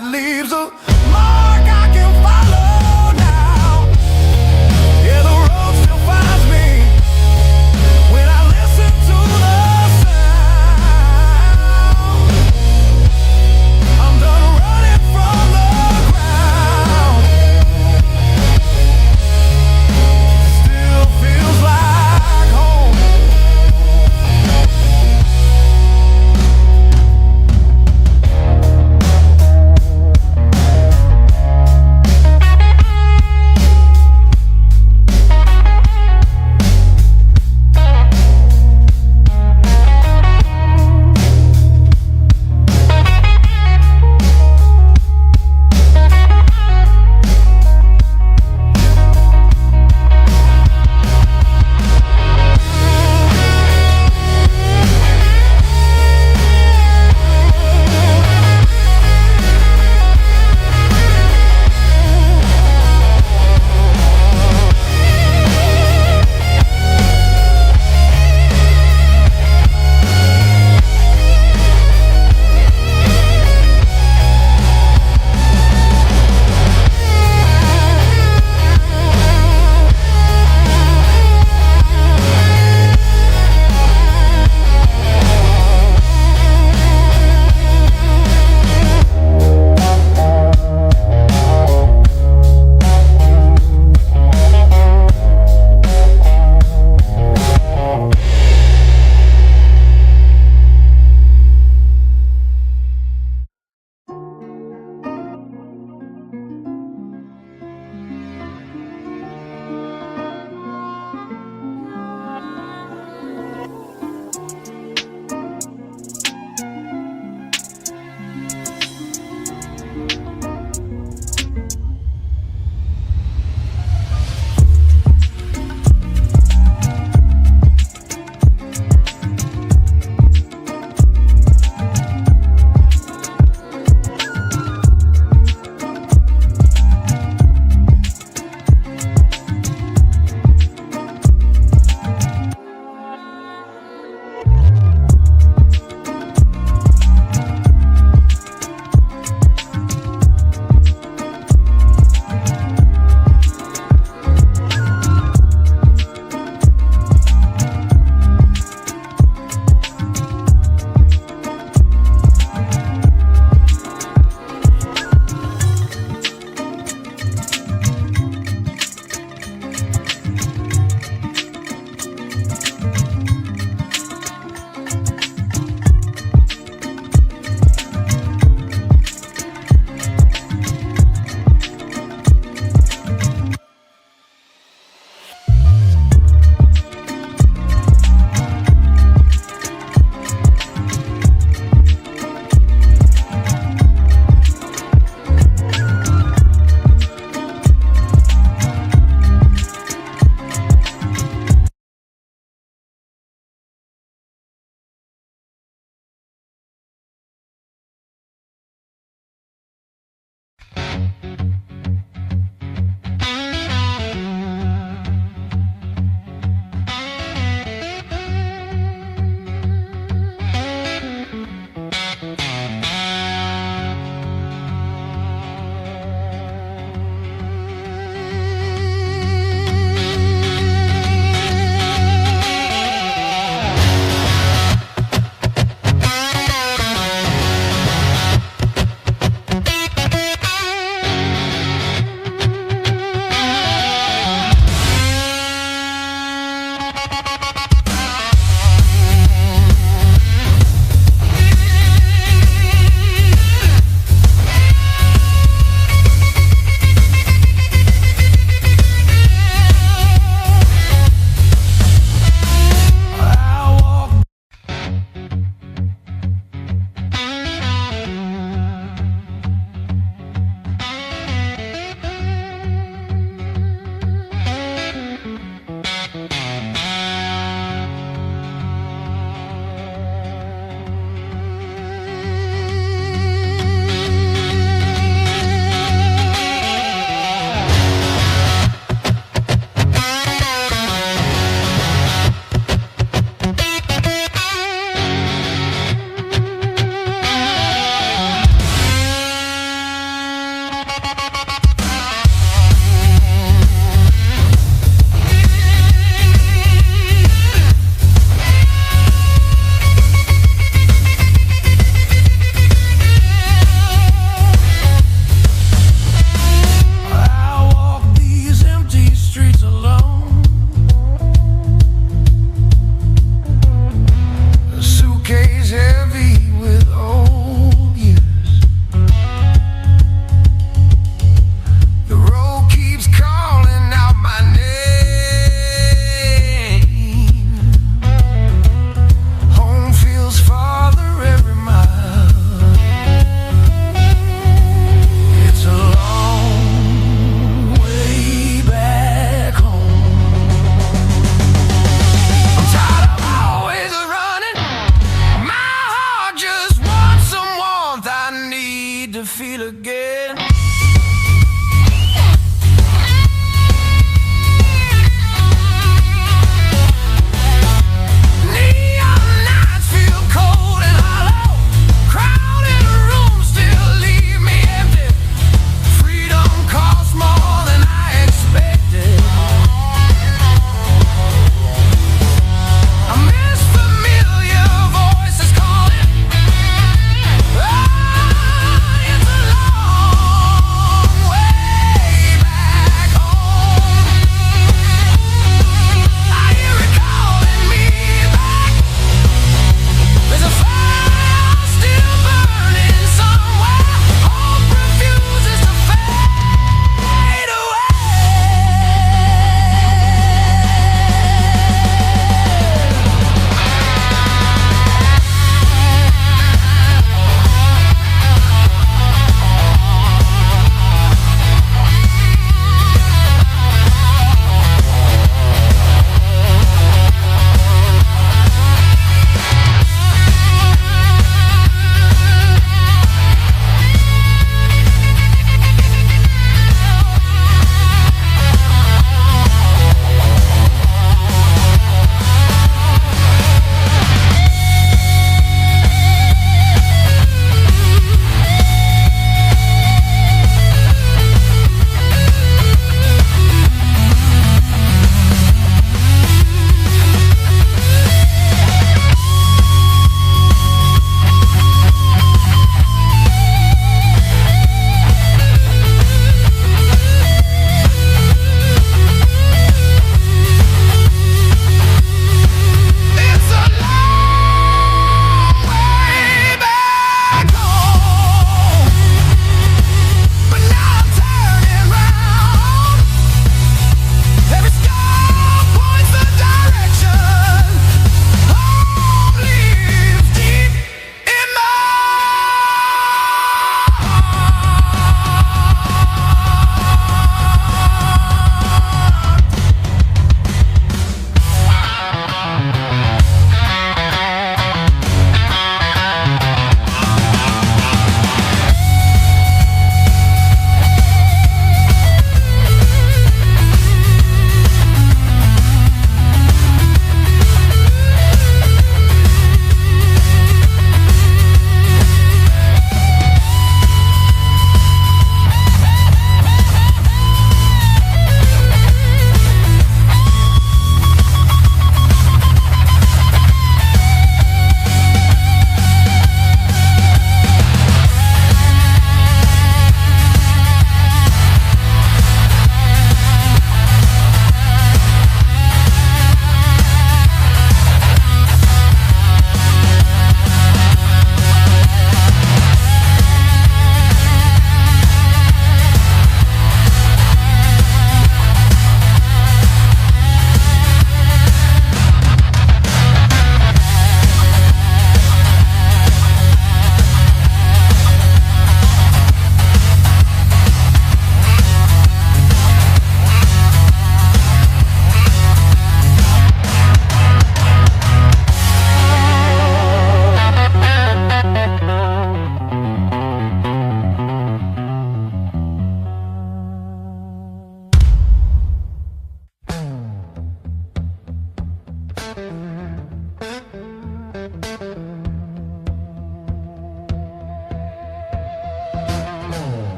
it leaves a mark I can follow now. Yeah, the road still finds me when I listen to the sound. I'm done running from the ground. Still feels like home. need to feel again.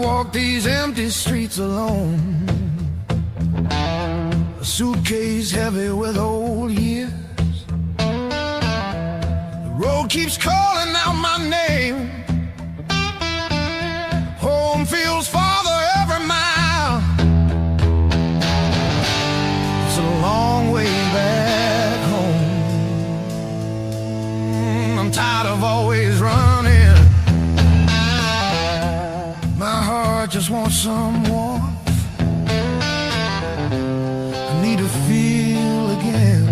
walk these empty streets alone, a suitcase heavy with old years. The road keeps calling out my name. Home feels farther every mile. It's a long way back home. I'm tired of always running. My heart just wants some warmth. I need to feel again.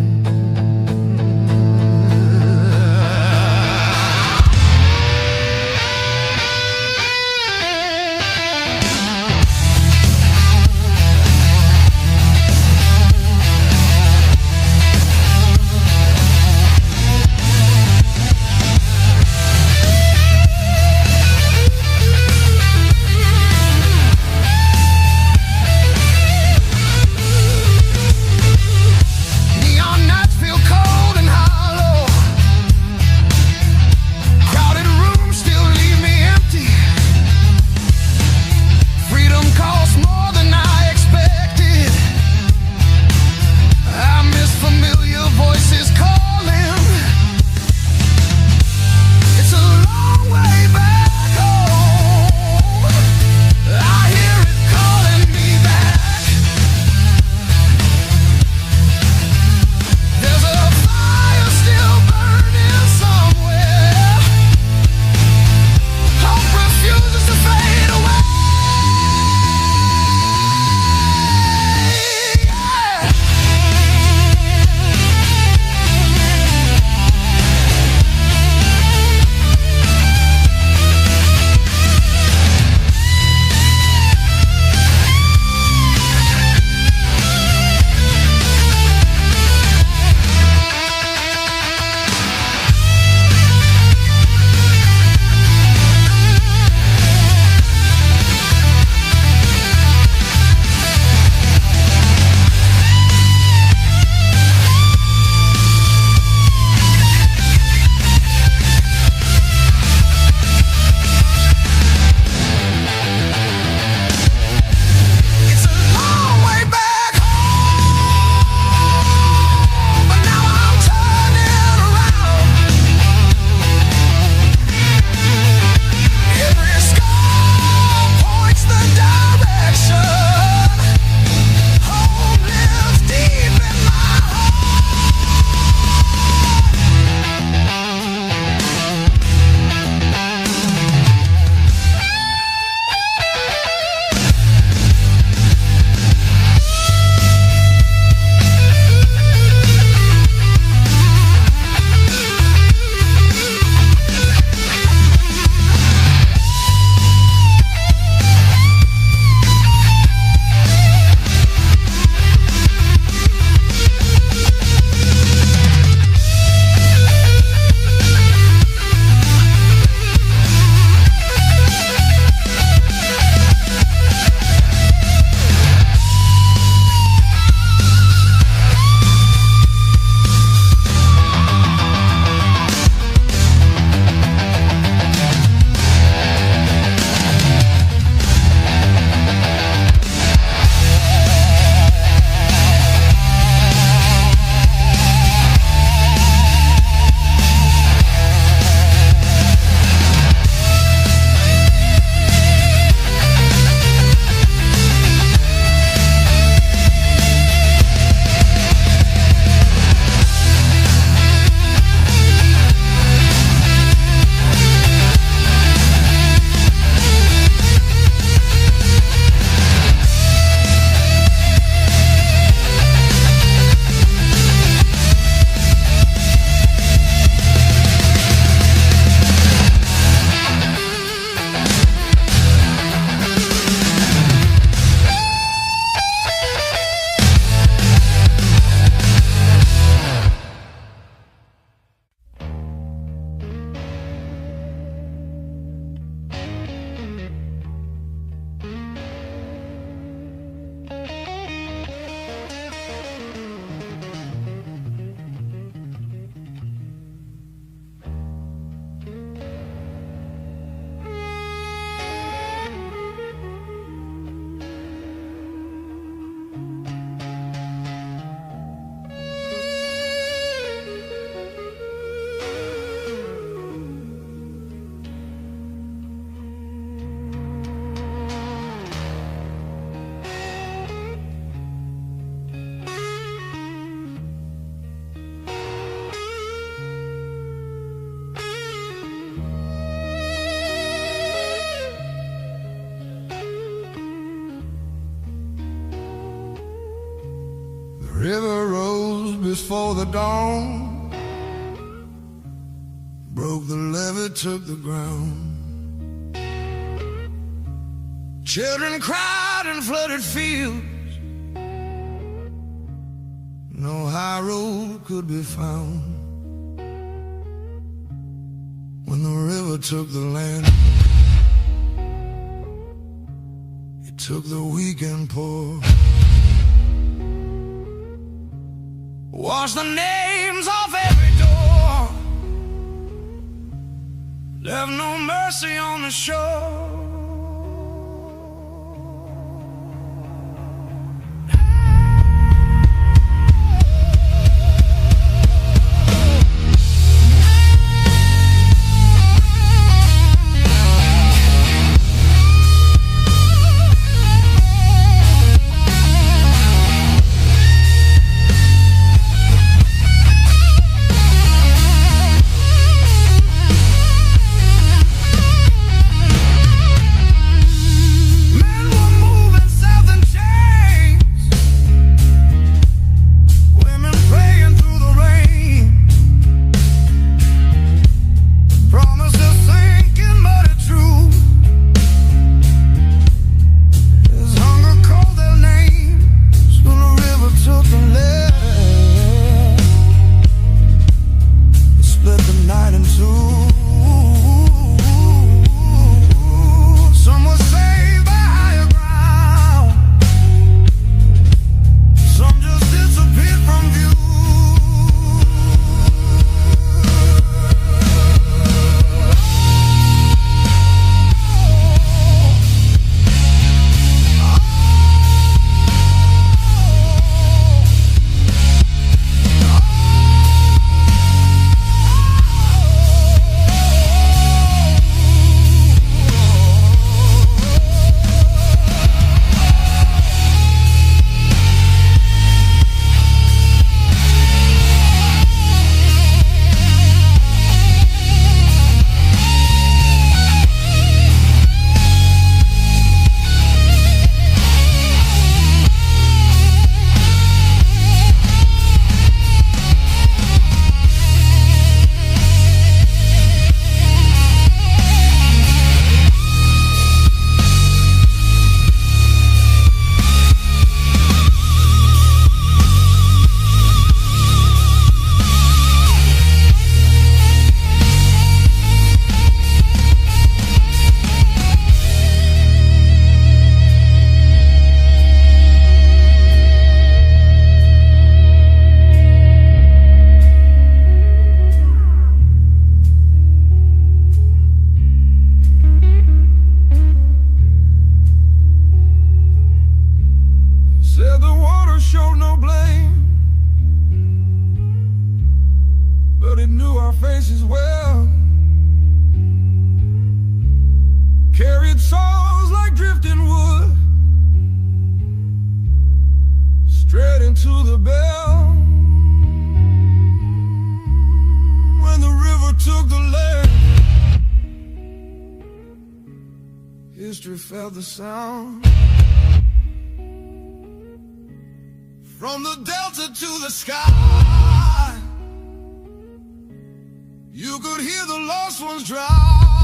before the dawn broke the levee, took the ground. Children cried in flooded fields. No high road could be found. When the river took the land, it took the weak and poor. Washed the names off every door, left no mercy on the shore. Faces well, carried souls like drifting wood, straight into the bell. When the river took the land, history felt the sound. From the delta to the sky, you could hear the lost ones drive.